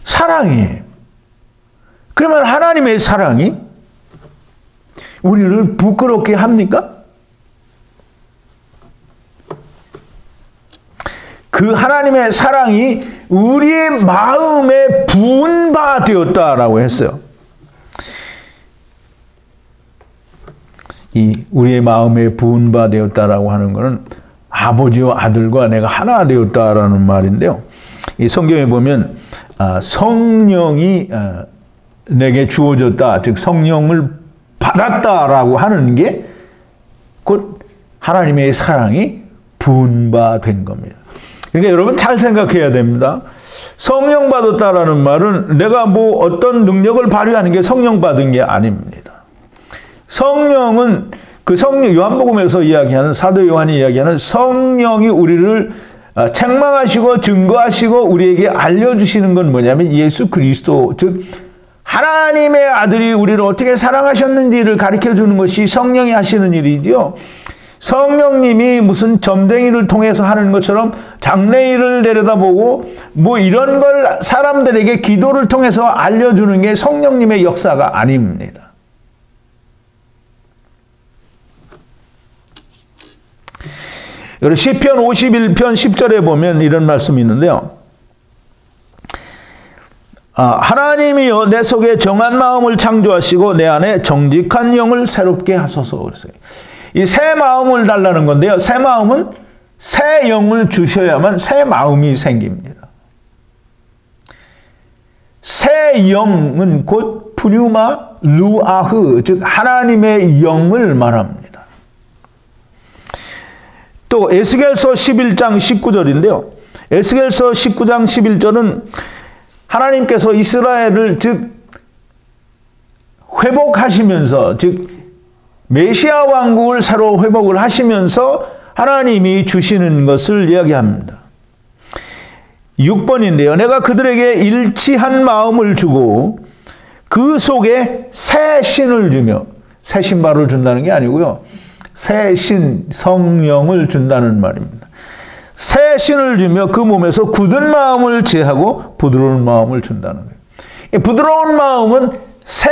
사랑이에요. 그러면 하나님의 사랑이 우리를 부끄럽게 합니까? 그 하나님의 사랑이 우리의 마음에 부은 바 되었다라고 했어요. 이 우리의 마음에 부은 바 되었다라고 하는 것은 아버지와 아들과 내가 하나 되었다라는 말인데요. 이 성경에 보면 성령이 내게 주어졌다, 즉 성령을 받았다라고 하는 게 곧 하나님의 사랑이 부은 바 된 겁니다. 그러니까 여러분 잘 생각해야 됩니다. 성령 받았다라는 말은 내가 뭐 어떤 능력을 발휘하는 게 성령 받은 게 아닙니다. 성령은 그 성령, 요한복음에서 이야기하는, 사도 요한이 이야기하는 성령이 우리를 책망하시고 증거하시고 우리에게 알려주시는 건 뭐냐면 예수 그리스도, 즉 하나님의 아들이 우리를 어떻게 사랑하셨는지를 가르쳐 주는 것이 성령이 하시는 일이죠. 성령님이 무슨 점쟁이를 통해서 하는 것처럼 장래일을 내려다보고 뭐 이런 걸 사람들에게 기도를 통해서 알려주는 게 성령님의 역사가 아닙니다. 시편 51편 10절에 보면 이런 말씀이 있는데요. 하나님이여 내 속에 정한 마음을 창조하시고 내 안에 정직한 영을 새롭게 하소서 그랬어요. 이 새 마음을 달라는 건데요. 새 마음은 새 영을 주셔야만 새 마음이 생깁니다. 새 영은 곧 푸뉴마 루아흐, 즉 하나님의 영을 말합니다. 또 에스겔서 11장 19절인데요. 에스겔서 19장 11절은 하나님께서 이스라엘을 즉 회복하시면서, 즉 메시아 왕국을 새로 회복을 하시면서 하나님이 주시는 것을 이야기합니다. 6번인데요. 내가 그들에게 일치한 마음을 주고 그 속에 새 신을 주며, 새 신발을 준다는 게 아니고요, 새 신, 성령을 준다는 말입니다. 새 신을 주며 그 몸에서 굳은 마음을 제하고 부드러운 마음을 준다는 거예요. 부드러운 마음은 새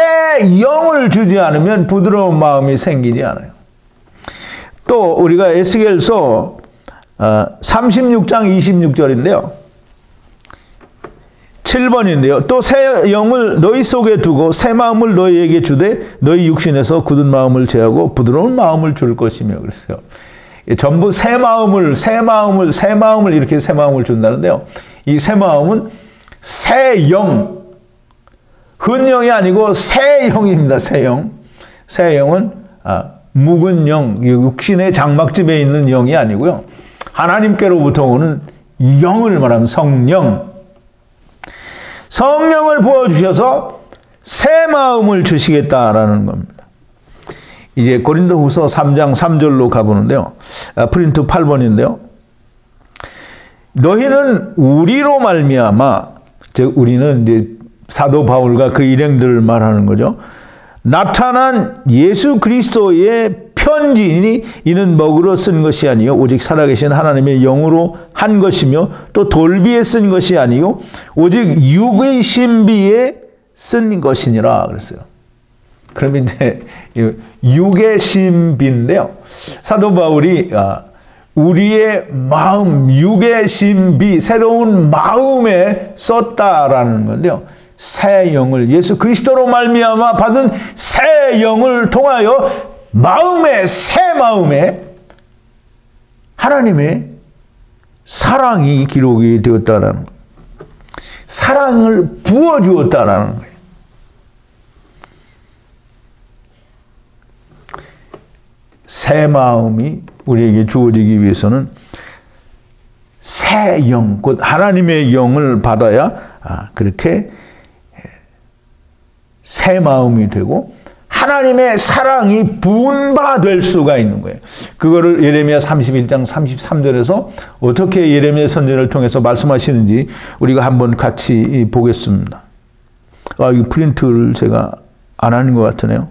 영을 주지 않으면 부드러운 마음이 생기지 않아요. 또 우리가 에스겔서 36장 26절인데요. 7번인데요. 또 새 영을 너희 속에 두고 새 마음을 너희에게 주되 너희 육신에서 굳은 마음을 제하고 부드러운 마음을 줄 것이며 그랬어요. 전부 새 마음을 이렇게 새 마음을 준다는데요. 이 새 마음은 새 영, 흔영이 아니고 새 영입니다. 새 영. 새 영은 묵은 영, 육신의 장막집에 있는 영이 아니고요. 하나님께로부터 오는 영을 말하는 성령. 성령을 부어주셔서 새 마음을 주시겠다라는 겁니다. 이제 고린도후서 3장 3절로 가보는데요. 프린트 8번인데요. 너희는 우리로 말미암아, 즉 우리는 이제 사도 바울과 그 일행들을 말하는 거죠. 나타난 예수 그리스도의 편지이니 이는 먹으로 쓴 것이 아니요 오직 살아계신 하나님의 영으로 한 것이며 또 돌비에 쓴 것이 아니요 오직 육의 신비에 쓴 것이니라 그랬어요. 그러면 이제 육의 신비인데요. 사도 바울이 우리의 마음, 육의 신비, 새로운 마음에 썼다라는 건데요. 새 영을 예수 그리스도로 말미암아 받은 새 영을 통하여 새 마음에 하나님의 사랑이 기록이 되었다라는 거예요. 사랑을 부어주었다라는 거예요. 새 마음이 우리에게 주어지기 위해서는 새 영, 곧 하나님의 영을 받아야 그렇게 새 마음이 되고 하나님의 사랑이 부은 바 될 수가 있는 거예요. 그거를 예레미야 31장 33절에서 어떻게 예레미야 선지자를 통해서 말씀하시는지 우리가 한번 같이 보겠습니다. 이 프린트를 제가 안 하는 것 같으네요.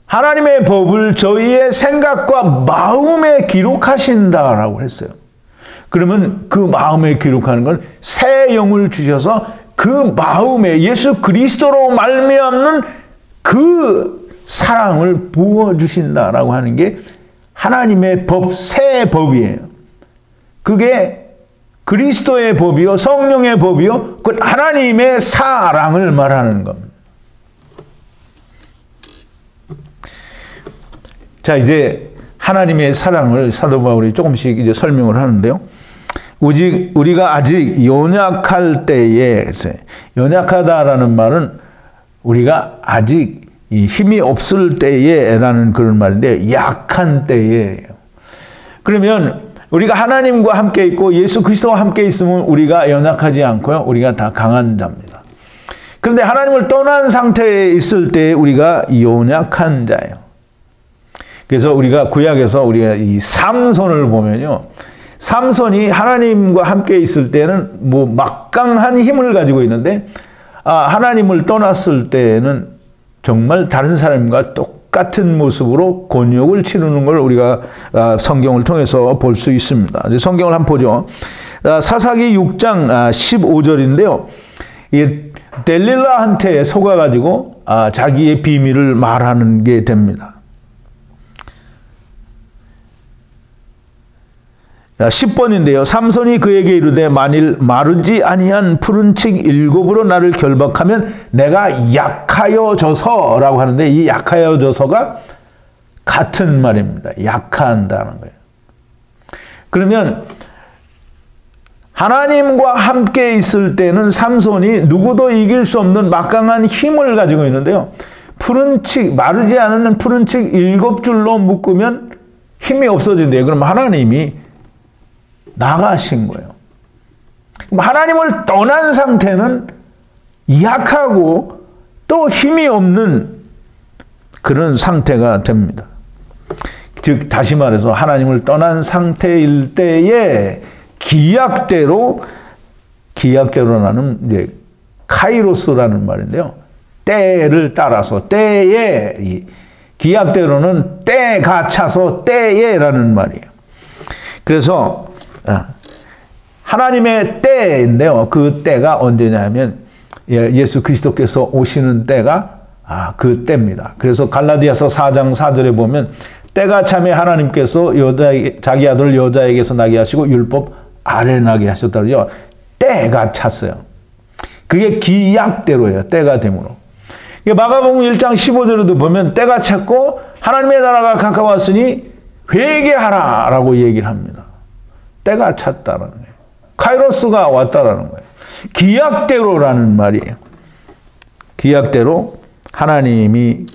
하나님의 법을 저희의 생각과 마음에 기록하신다라고 했어요. 그러면 그 마음에 기록하는 건 새 영을 주셔서 그 마음에 예수 그리스도로 말미암는 그 사랑을 부어주신다라고 하는 게 하나님의 법, 새 법이에요. 그게 그리스도의 법이요, 성령의 법이요, 그 하나님의 사랑을 말하는 겁니다. 자, 이제 하나님의 사랑을 사도 바울이 조금씩 이제 설명을 하는데요. 오직 우리가 아직 연약할 때에, 연약하다라는 말은 우리가 아직 힘이 없을 때에라는 그런 말인데, 약한 때에. 그러면 우리가 하나님과 함께 있고 예수 그리스도와 함께 있으면 우리가 연약하지 않고요, 우리가 다 강한 자입니다. 그런데 하나님을 떠난 상태에 있을 때 우리가 연약한 자예요. 그래서 우리가 구약에서 우리가 이 삼손을 보면요, 삼손이 하나님과 함께 있을 때는 뭐 막강한 힘을 가지고 있는데 하나님을 떠났을 때는 정말 다른 사람과 똑같은 모습으로 곤욕을 치르는 걸 우리가 성경을 통해서 볼 수 있습니다. 이제 성경을 한번 보죠. 사사기 6장 15절인데요. 이 델릴라한테 속아가지고 자기의 비밀을 말하는 게 됩니다. 10번인데요. 삼손이 그에게 이르되 만일 마르지 아니한 푸른 칙 7으로 나를 결박하면 내가 약하여져서라고 하는데, 이 약하여져서가 같은 말입니다. 약한다는 거예요. 그러면 하나님과 함께 있을 때는 삼손이 누구도 이길 수 없는 막강한 힘을 가지고 있는데요. 푸른 칙, 마르지 않는 푸른 칙 7줄로 묶으면 힘이 없어진대요. 그럼 하나님이 나가신 거예요. 하나님을 떠난 상태는 약하고 또 힘이 없는 그런 상태가 됩니다. 즉 다시 말해서 하나님을 떠난 상태일 때에 기약대로라는 이제 카이로스라는 말인데요. 때를 따라서 때에, 이 기약대로는 때가 차서 때에라는 말이에요. 그래서 하나님의 때인데요. 그 때가 언제냐면 예수 그리스도께서 오시는 때가 그 때입니다. 그래서 갈라디아서 4장 4절에 보면 때가 참에 하나님께서 자기 아들 여자에게서 나게 하시고 율법 아래 나게 하셨다고요. 때가 찼어요. 그게 기약대로예요. 때가 됨으로. 마가복음 1장 15절에도 보면 때가 찼고 하나님의 나라가 가까웠으니 회개하라 라고 얘기를 합니다. 때가 찼다라는 거예요. 카이로스가 왔다라는 거예요. 기약대로라는 말이에요. 기약대로 하나님이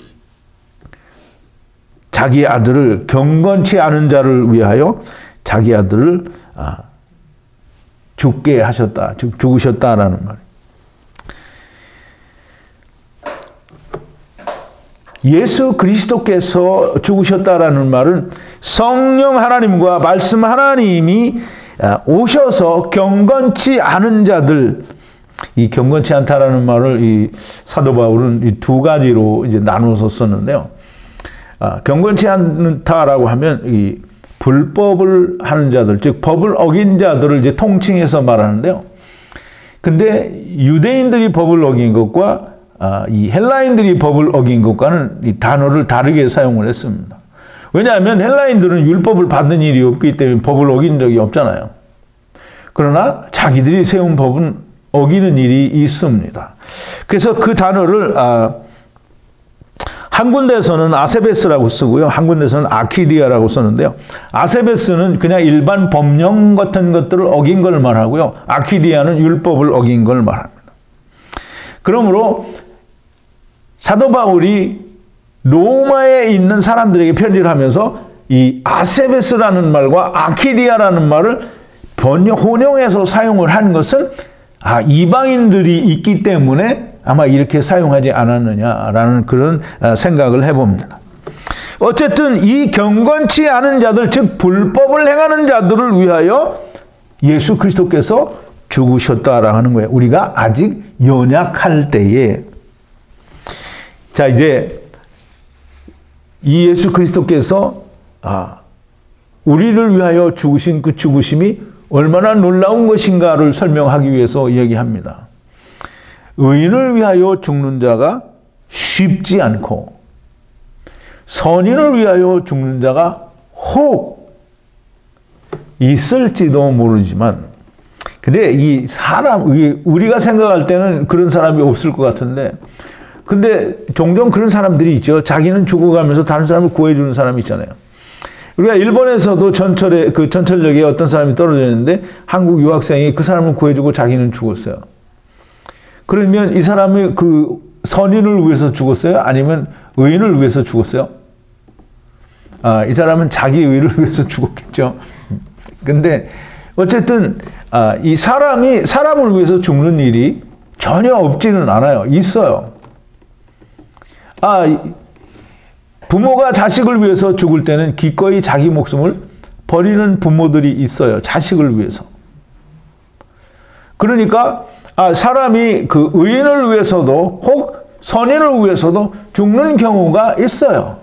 자기 아들을 경건치 않은 자를 위하여 자기 아들을 죽게 하셨다. 즉 죽으셨다라는 말이에요. 예수 그리스도께서 죽으셨다라는 말은 성령 하나님과 말씀 하나님이 오셔서 경건치 않은 자들, 이 경건치 않다라는 말을 이 사도 바울은 이 두 가지로 이제 나눠서 썼는데요. 경건치 않다라고 하면 이 불법을 하는 자들, 즉 법을 어긴 자들을 이제 통칭해서 말하는데요. 근데 유대인들이 법을 어긴 것과 이 헬라인들이 법을 어긴 것과는 이 단어를 다르게 사용을 했습니다. 왜냐하면 헬라인들은 율법을 받는 일이 없기 때문에 법을 어긴 적이 없잖아요. 그러나 자기들이 세운 법은 어기는 일이 있습니다. 그래서 그 단어를 한 군데에서는 아세베스라고 쓰고요. 한 군데에서는 아키디아라고 쓰는데요. 아세베스는 그냥 일반 법령 같은 것들을 어긴 걸 말하고요. 아키디아는 율법을 어긴 걸 말합니다. 그러므로 사도 바울이 로마에 있는 사람들에게 편지를 하면서 이 아세베스라는 말과 아키디아라는 말을 혼용해서 사용을 한 것은 이방인들이 있기 때문에 아마 이렇게 사용하지 않았느냐라는 그런 생각을 해봅니다. 어쨌든 이 경건치 않은 자들, 즉 불법을 행하는 자들을 위하여 예수 그리스도께서 죽으셨다라고 하는 거예요. 우리가 아직 연약할 때에. 자, 이제 이 예수 그리스도께서 우리를 위하여 죽으신 그 죽으심이 얼마나 놀라운 것인가를 설명하기 위해서 이야기합니다. 의인을 위하여 죽는 자가 쉽지 않고 선인을 위하여 죽는 자가 혹 있을지도 모르지만, 근데 이 사람, 우리가 생각할 때는 그런 사람이 없을 것 같은데, 근데 종종 그런 사람들이 있죠. 자기는 죽어가면서 다른 사람을 구해주는 사람이 있잖아요. 우리가 일본에서도 전철역에 어떤 사람이 떨어졌는데 한국 유학생이 그 사람을 구해주고 자기는 죽었어요. 그러면 이 사람이 그 선인을 위해서 죽었어요? 아니면 의인을 위해서 죽었어요? 이 사람은 자기 의를 위해서 죽었겠죠. 근데 어쨌든 이 사람이 사람을 위해서 죽는 일이 전혀 없지는 않아요. 있어요. 부모가 자식을 위해서 죽을 때는 기꺼이 자기 목숨을 버리는 부모들이 있어요. 자식을 위해서. 그러니까 사람이 그 의인을 위해서도 혹 선인을 위해서도 죽는 경우가 있어요.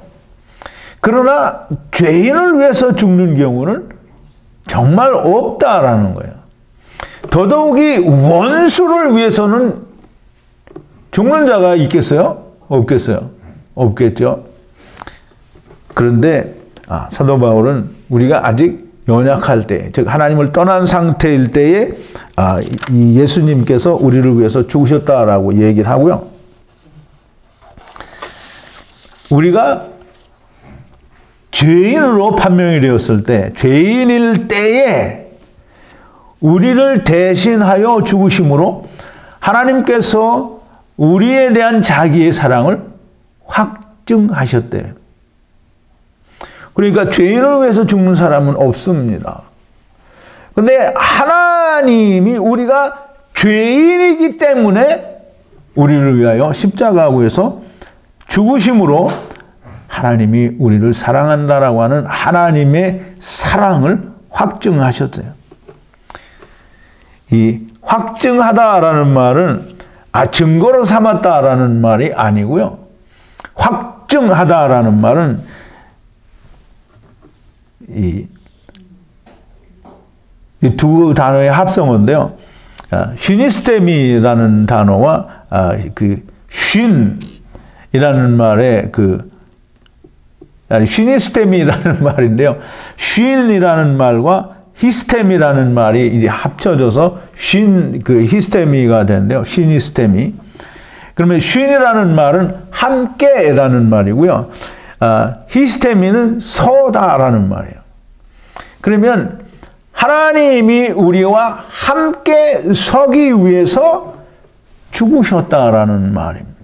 그러나 죄인을 위해서 죽는 경우는 정말 없다라는 거예요. 더더욱이 원수를 위해서는 죽는 자가 있겠어요? 없겠어요? 없겠죠. 그런데 사도 바울은 우리가 아직 연약할 때, 즉 하나님을 떠난 상태일 때에 이 예수님께서 우리를 위해서 죽으셨다라고 얘기를 하고요. 우리가 죄인으로 판명이 되었을 때, 죄인일 때에 우리를 대신하여 죽으심으로 하나님께서 우리에 대한 자기의 사랑을 확증하셨대요. 그러니까 죄인을 위해서 죽는 사람은 없습니다. 근데 하나님이 우리가 죄인이기 때문에 우리를 위하여 십자가에서 죽으심으로 하나님이 우리를 사랑한다라고 하는 하나님의 사랑을 확증하셨어요. 이 확증하다라는 말은 증거로 삼았다라는 말이 아니고요. 확증하다라는 말은 이 두 단어의 합성어인데요. 슈니스테미라는 단어와 그 쉰이라는 말의 슈니스테미라는 말인데요. 쉰이라는 말과 히스테미라는 말이 이제 합쳐져서 히스테미가 되는데요. 슈니스테미. 그러면 쉰이라는 말은 함께라는 말이고요. 히스테미는 서다라는 말이에요. 그러면 하나님이 우리와 함께 서기 위해서 죽으셨다라는 말입니다.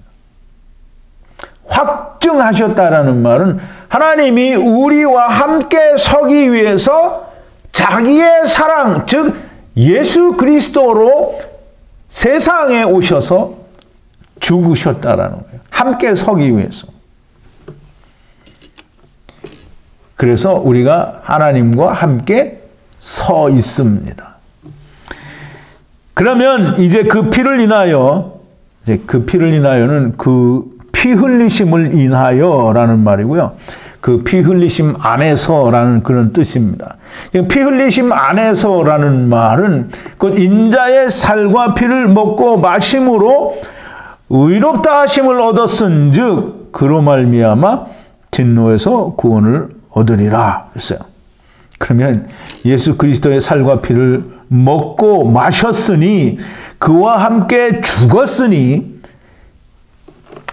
확증하셨다라는 말은 하나님이 우리와 함께 서기 위해서 자기의 사랑, 즉 예수 그리스도로 세상에 오셔서 죽으셨다라는 거예요. 함께 서기 위해서. 그래서 우리가 하나님과 함께 서 있습니다. 그러면 이제 그 피를 인하여, 그 피를 인하여는 그 피 흘리심을 인하여라는 말이고요. 그 피 흘리심 안에서라는 그런 뜻입니다. 피 흘리심 안에서라는 말은 그 인자의 살과 피를 먹고 마심으로 의롭다 하심을 얻었은즉 그로 말미암아 진노에서 구원을 얻으리라 했어요. 그러면 예수 그리스도의 살과 피를 먹고 마셨으니 그와 함께 죽었으니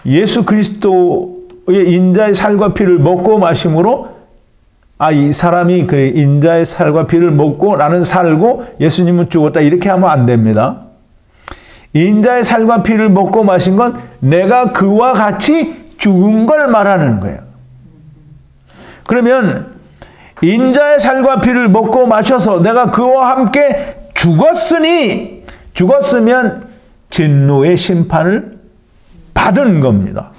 예수 그리스도의 인자의 살과 피를 먹고 마심으로 이 사람이 그 인자의 살과 피를 먹고 나는 살고 예수님은 죽었다 이렇게 하면 안 됩니다. 인자의 살과 피를 먹고 마신 건 내가 그와 같이 죽은 걸 말하는 거예요. 그러면 인자의 살과 피를 먹고 마셔서 내가 그와 함께 죽었으면 진노의 심판을 받은 겁니다.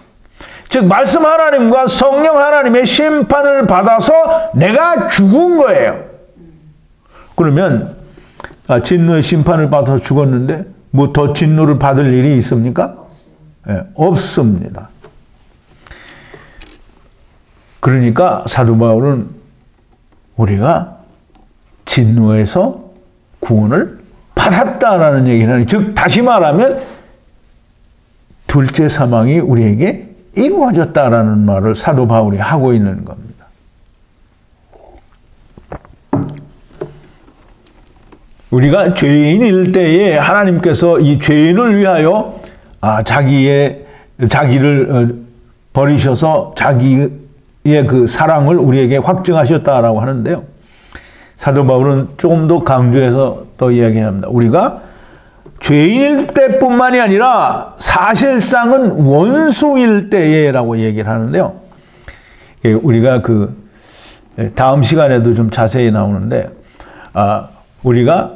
즉 말씀 하나님과 성령 하나님의 심판을 받아서 내가 죽은 거예요. 그러면 진노의 심판을 받아서 죽었는데 뭐 더 진노를 받을 일이 있습니까? 없습니다. 그러니까 사도 바울은 우리가 진노에서 구원을 받았다라는 얘기는, 즉 다시 말하면 둘째 사망이 우리에게 이루어졌다라는 말을 사도 바울이 하고 있는 겁니다. 우리가 죄인일 때에 하나님께서 이 죄인을 위하여 자기를 버리셔서 자기의 그 사랑을 우리에게 확증하셨다라고 하는데요. 사도 바울은 조금 더 강조해서 또 이야기합니다. 우리가 죄인일 때뿐만이 아니라 사실상은 원수일 때에라고 얘기를 하는데요. 우리가 다음 시간에도 좀 자세히 나오는데, 우리가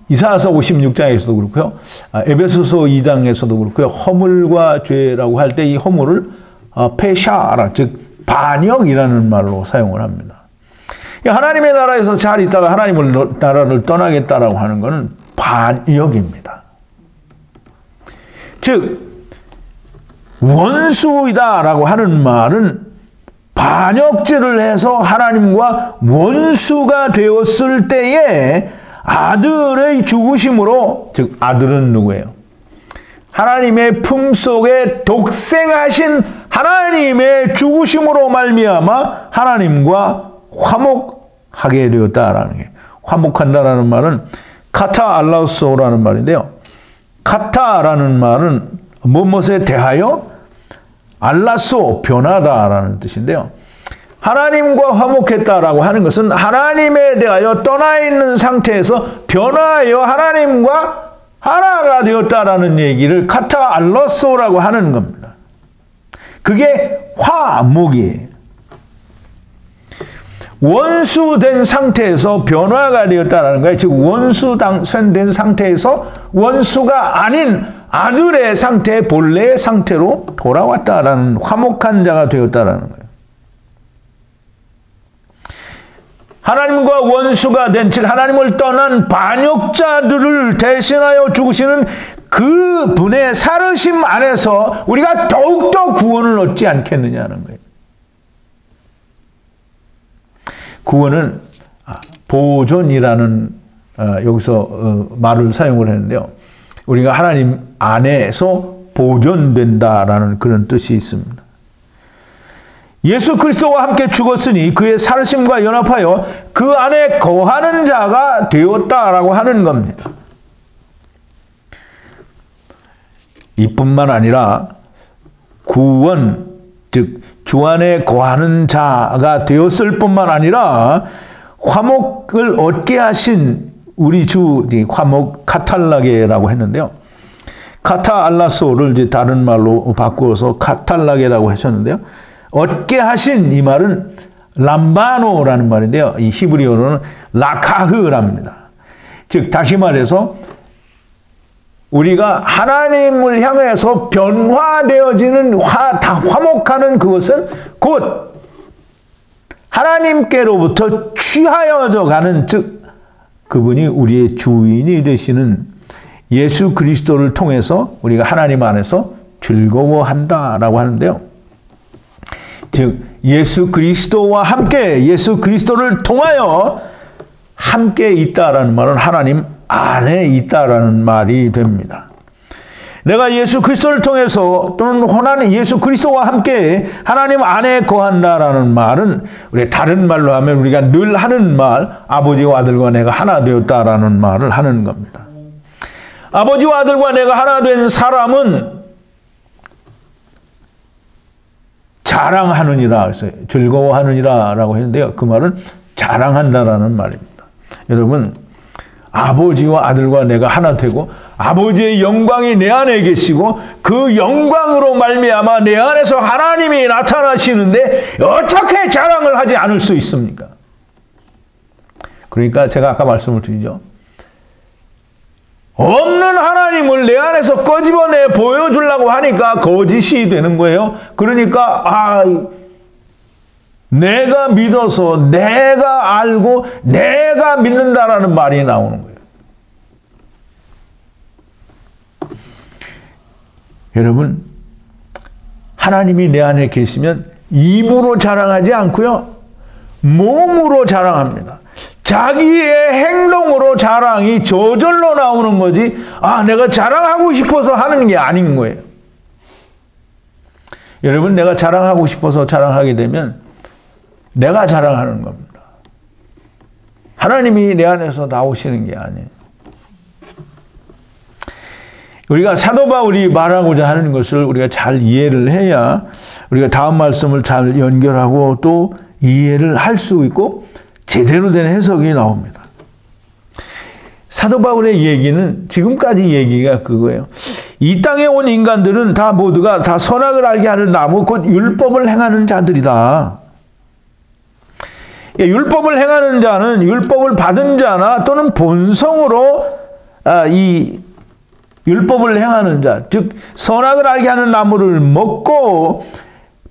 이사야서 56장에서도 그렇고요. 에베소서 2장에서도 그렇고요. 허물과 죄라고 할 때 이 허물을 페샤라, 즉 반역이라는 말로 사용을 합니다. 하나님의 나라에서 잘 있다가 하나님의 나라를 떠나겠다라고 하는 것은 반역입니다. 즉 원수이다라고 하는 말은 반역죄를 해서 하나님과 원수가 되었을 때에 아들의 죽으심으로, 즉 아들은 누구예요? 하나님의 품속에 독생하신 하나님의 죽으심으로 말미암아 하나님과 화목하게 되었다라는 게, 화목한다라는 말은 카타 알라우소라는 말인데요. 카타라는 말은 무엇에 대하여, 알라소 변하다라는 뜻인데요. 하나님과 화목했다라고 하는 것은 하나님에 대하여 떠나 있는 상태에서 변화하여 하나님과 하나가 되었다라는 얘기를 카타 알라소라고 하는 겁니다. 그게 화목이에요. 원수된 상태에서 변화가 되었다는 거예요. 즉 원수된 상태에서 원수가 아닌 아들의 상태, 본래의 상태로 돌아왔다라는, 화목한 자가 되었다라는 거예요. 하나님과 원수가 된, 즉 하나님을 떠난 반역자들을 대신하여 죽으시는 그 분의 살으심 안에서 우리가 더욱더 구원을 얻지 않겠느냐는 거예요. 구원은 보존이라는 여기서 말을 사용을 했는데요. 우리가 하나님 안에서 보존된다라는 그런 뜻이 있습니다. 예수 그리스도와 함께 죽었으니 그의 살으심과 연합하여 그 안에 거하는 자가 되었다라고 하는 겁니다. 이뿐만 아니라 구원, 즉 주 안에 거하는 자가 되었을 뿐만 아니라 화목을 얻게 하신 우리 주, 화목 카탈라게라고 했는데요. 카타알라소를 이제 다른 말로 바꾸어서 카탈라게라고 하셨는데요. 얻게 하신 이 말은 람바노라는 말인데요. 이 히브리어로는 라카흐랍니다. 즉 다시 말해서 우리가 하나님을 향해서 변화되어지는 화목하는 그것은 곧 하나님께로부터 취하여져 가는, 즉 그분이 우리의 주인이 되시는 예수 그리스도를 통해서 우리가 하나님 안에서 즐거워한다라고 하는데요. 즉 예수 그리스도와 함께, 예수 그리스도를 통하여 함께 있다라는 말은 하나님 안에 있다라는 말이 됩니다. 내가 예수 그리스도를 통해서 또는 하나님 예수 그리스도와 함께 하나님 안에 거한다라는 말은 우리 다른 말로 하면 우리가 늘 하는 말, 아버지와 아들과 내가 하나 되었다라는 말을 하는 겁니다. 아버지와 아들과 내가 하나 된 사람은 자랑하느니라, 그래서 즐거워하느니라라고 했는데요. 그 말은 자랑한다라는 말입니다. 여러분, 아버지와 아들과 내가 하나 되고 아버지의 영광이 내 안에 계시고 그 영광으로 말미암아 내 안에서 하나님이 나타나시는데 어떻게 자랑을 하지 않을 수 있습니까? 그러니까 제가 아까 말씀을 드리죠. 없는 하나님을 내 안에서 꺼집어내 보여주려고 하니까 거짓이 되는 거예요. 그러니까 내가 믿어서, 내가 알고, 내가 믿는다라는 말이 나오는 거예요. 여러분, 하나님이 내 안에 계시면 입으로 자랑하지 않고요, 몸으로 자랑합니다. 자기의 행동으로 자랑이 저절로 나오는 거지, 내가 자랑하고 싶어서 하는 게 아닌 거예요. 여러분, 내가 자랑하고 싶어서 자랑하게 되면 내가 자랑하는 겁니다. 하나님이 내 안에서 나오시는 게 아니에요. 우리가 사도 바울이 말하고자 하는 것을 우리가 잘 이해를 해야 우리가 다음 말씀을 잘 연결하고 또 이해를 할 수 있고 제대로 된 해석이 나옵니다. 사도 바울의 얘기는 지금까지 얘기가 그거예요. 이 땅에 온 인간들은 모두가 다 선악을 알게 하는 나무, 곧 율법을 행하는 자들이다. 율법을 행하는 자는 율법을 받은 자나 또는 본성으로 이 율법을 행하는 자, 즉 선악을 알게 하는 나무를 먹고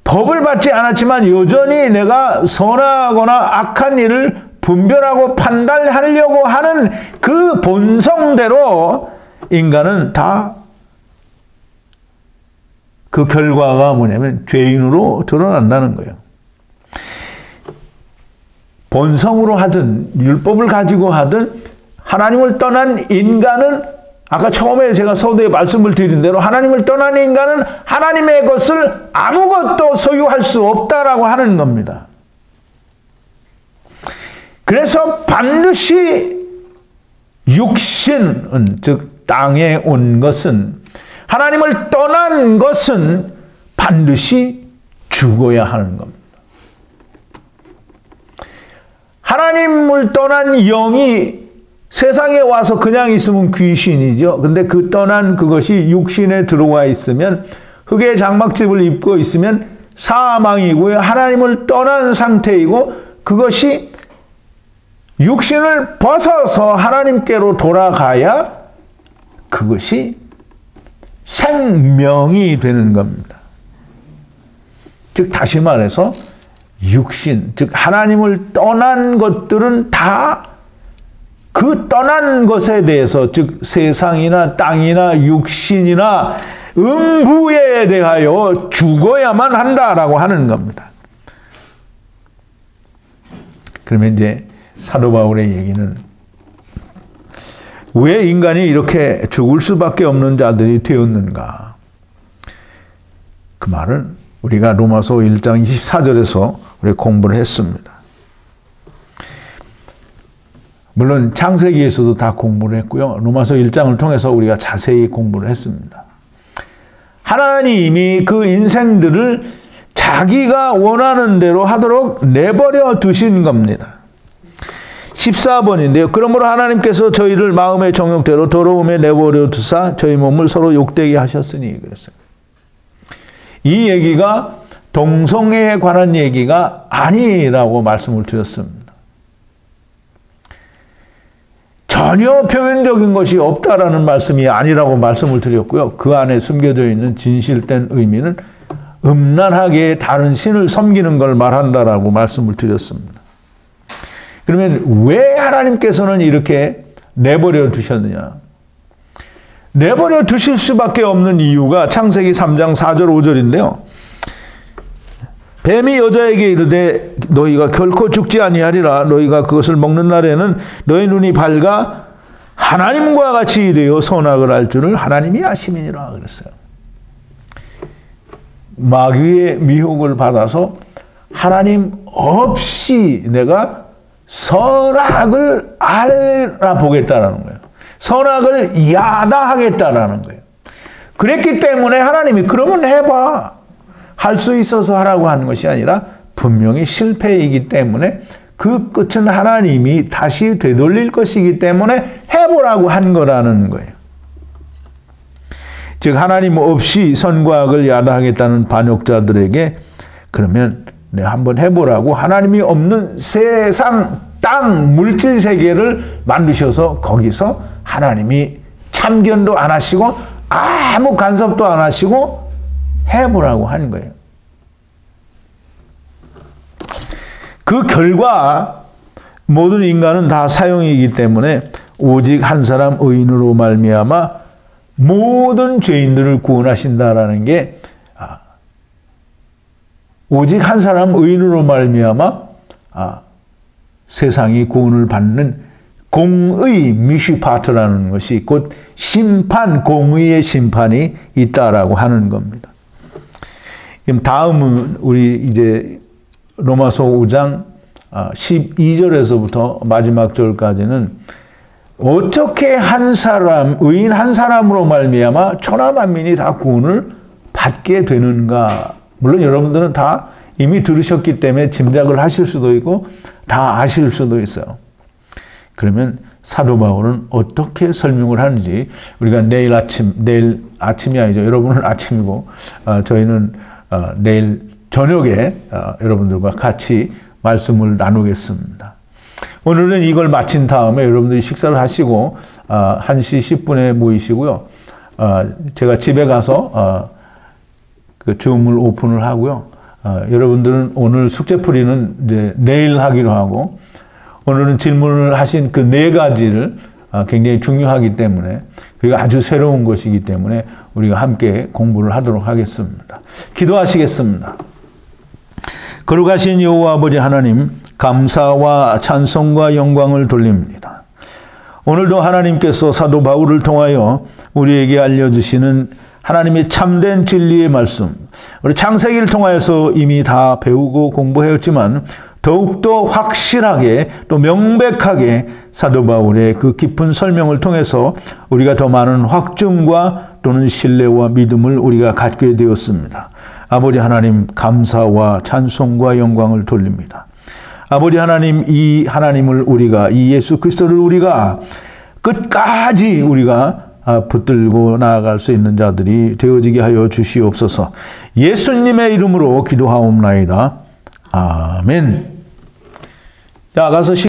법을 받지 않았지만 여전히 내가 선하거나 악한 일을 분별하고 판단하려고 하는 그 본성대로 인간은 다 그 결과가 뭐냐면 죄인으로 드러난다는 거예요. 본성으로 하든 율법을 가지고 하든 하나님을 떠난 인간은, 아까 처음에 제가 서두에 말씀을 드린 대로 하나님을 떠난 인간은 하나님의 것을 아무것도 소유할 수 없다라고 하는 겁니다. 그래서 반드시 육신은, 즉 땅에 온 것은, 하나님을 떠난 것은 반드시 죽어야 하는 겁니다. 하나님을 떠난 영이 세상에 와서 그냥 있으면 귀신이죠. 근데 그 떠난 그것이 육신에 들어와 있으면 흙의 장막집을 입고 있으면 사망이고요. 하나님을 떠난 상태이고 그것이 육신을 벗어서 하나님께로 돌아가야 그것이 생명이 되는 겁니다. 즉 다시 말해서 육신, 즉 하나님을 떠난 것들은 다 그 떠난 것에 대해서 즉 세상이나 땅이나 육신이나 음부에 대하여 죽어야만 한다라고 하는 겁니다. 그러면 이제 사도 바울의 얘기는 왜 인간이 이렇게 죽을 수밖에 없는 자들이 되었는가? 그 말은 우리가 로마서 1장 24절에서 우리 공부를 했습니다. 물론 창세기에서도 다 공부를 했고요. 로마서 1장을 통해서 우리가 자세히 공부를 했습니다. 하나님이 그 인생들을 자기가 원하는 대로 하도록 내버려 두신 겁니다. 14번인데요. 그러므로 하나님께서 저희를 마음의 정욕대로 더러움에 내버려 두사 저희 몸을 서로 욕되게 하셨으니 그랬어요. 이 얘기가 동성애에 관한 얘기가 아니라고 말씀을 드렸습니다. 전혀 표면적인 것이 없다라는 말씀이 아니라고 말씀을 드렸고요. 그 안에 숨겨져 있는 진실된 의미는 음란하게 다른 신을 섬기는 걸 말한다라고 말씀을 드렸습니다. 그러면 왜 하나님께서는 이렇게 내버려 두셨느냐? 내버려 두실 수밖에 없는 이유가 창세기 3장 4절 5절인데요. 뱀이 여자에게 이르되 너희가 결코 죽지 아니하리라. 너희가 그것을 먹는 날에는 너희 눈이 밝아 하나님과 같이 되어 선악을 알 줄을 하나님이 아심이니라 그랬어요. 마귀의 미혹을 받아서 하나님 없이 내가 선악을 알아보겠다라는 거예요. 선악을 야다하겠다라는 거예요. 그랬기 때문에 하나님이 그러면 해봐. 할 수 있어서 하라고 하는 것이 아니라 분명히 실패이기 때문에 그 끝은 하나님이 다시 되돌릴 것이기 때문에 해보라고 한 거라는 거예요. 즉 하나님 없이 선과 악을 야다하겠다는 반역자들에게 그러면 내가 한번 해보라고 하나님이 없는 세상, 땅, 물질 세계를 만드셔서 거기서 하나님이 참견도 안 하시고 아무 간섭도 안 하시고 해보라고 하는 거예요. 그 결과 모든 인간은 다 사형이기 때문에 오직 한 사람 의인으로 말미암아 모든 죄인들을 구원하신다라는 게 오직 한 사람 의인으로 말미암아 세상이 구원을 받는 공의 미슈파트라는 것이 곧 심판, 공의의 심판이 있다라고 하는 겁니다. 다음은 우리 이제 로마서 5장 12절에서부터 마지막 절까지는 어떻게 한 사람, 의인 한 사람으로 말미암아 천하 만민이 다 구원을 받게 되는가. 물론 여러분들은 다 이미 들으셨기 때문에 짐작을 하실 수도 있고 다 아실 수도 있어요. 그러면 사도 바울은 어떻게 설명을 하는지 우리가 내일 아침이 아니죠. 여러분은 아침이고 저희는 내일 저녁에 여러분들과 같이 말씀을 나누겠습니다. 오늘은 이걸 마친 다음에 여러분들이 식사를 하시고 1시 10분에 모이시고요. 제가 집에 가서 그 줌을 오픈을 하고요. 여러분들은 오늘 숙제풀이는 이제 내일 하기로 하고 오늘은 질문을 하신 그 4가지를 굉장히 중요하기 때문에 그리고 아주 새로운 것이기 때문에 우리가 함께 공부를 하도록 하겠습니다. 기도하시겠습니다. 거룩하신 여호와 아버지 하나님, 감사와 찬송과 영광을 돌립니다. 오늘도 하나님께서 사도 바울을 통하여 우리에게 알려주시는 하나님의 참된 진리의 말씀, 우리 창세기를 통하여서 이미 다 배우고 공부했지만 더욱더 확실하게 또 명백하게 사도 바울의 그 깊은 설명을 통해서 우리가 더 많은 확증과 또는 신뢰와 믿음을 우리가 갖게 되었습니다. 아버지 하나님, 감사와 찬송과 영광을 돌립니다. 아버지 하나님, 이 하나님을 우리가, 이 예수 그리스도를 우리가 끝까지 우리가 붙들고 나아갈 수 있는 자들이 되어지게 하여 주시옵소서. 예수님의 이름으로 기도하옵나이다. 아멘. 자, 가서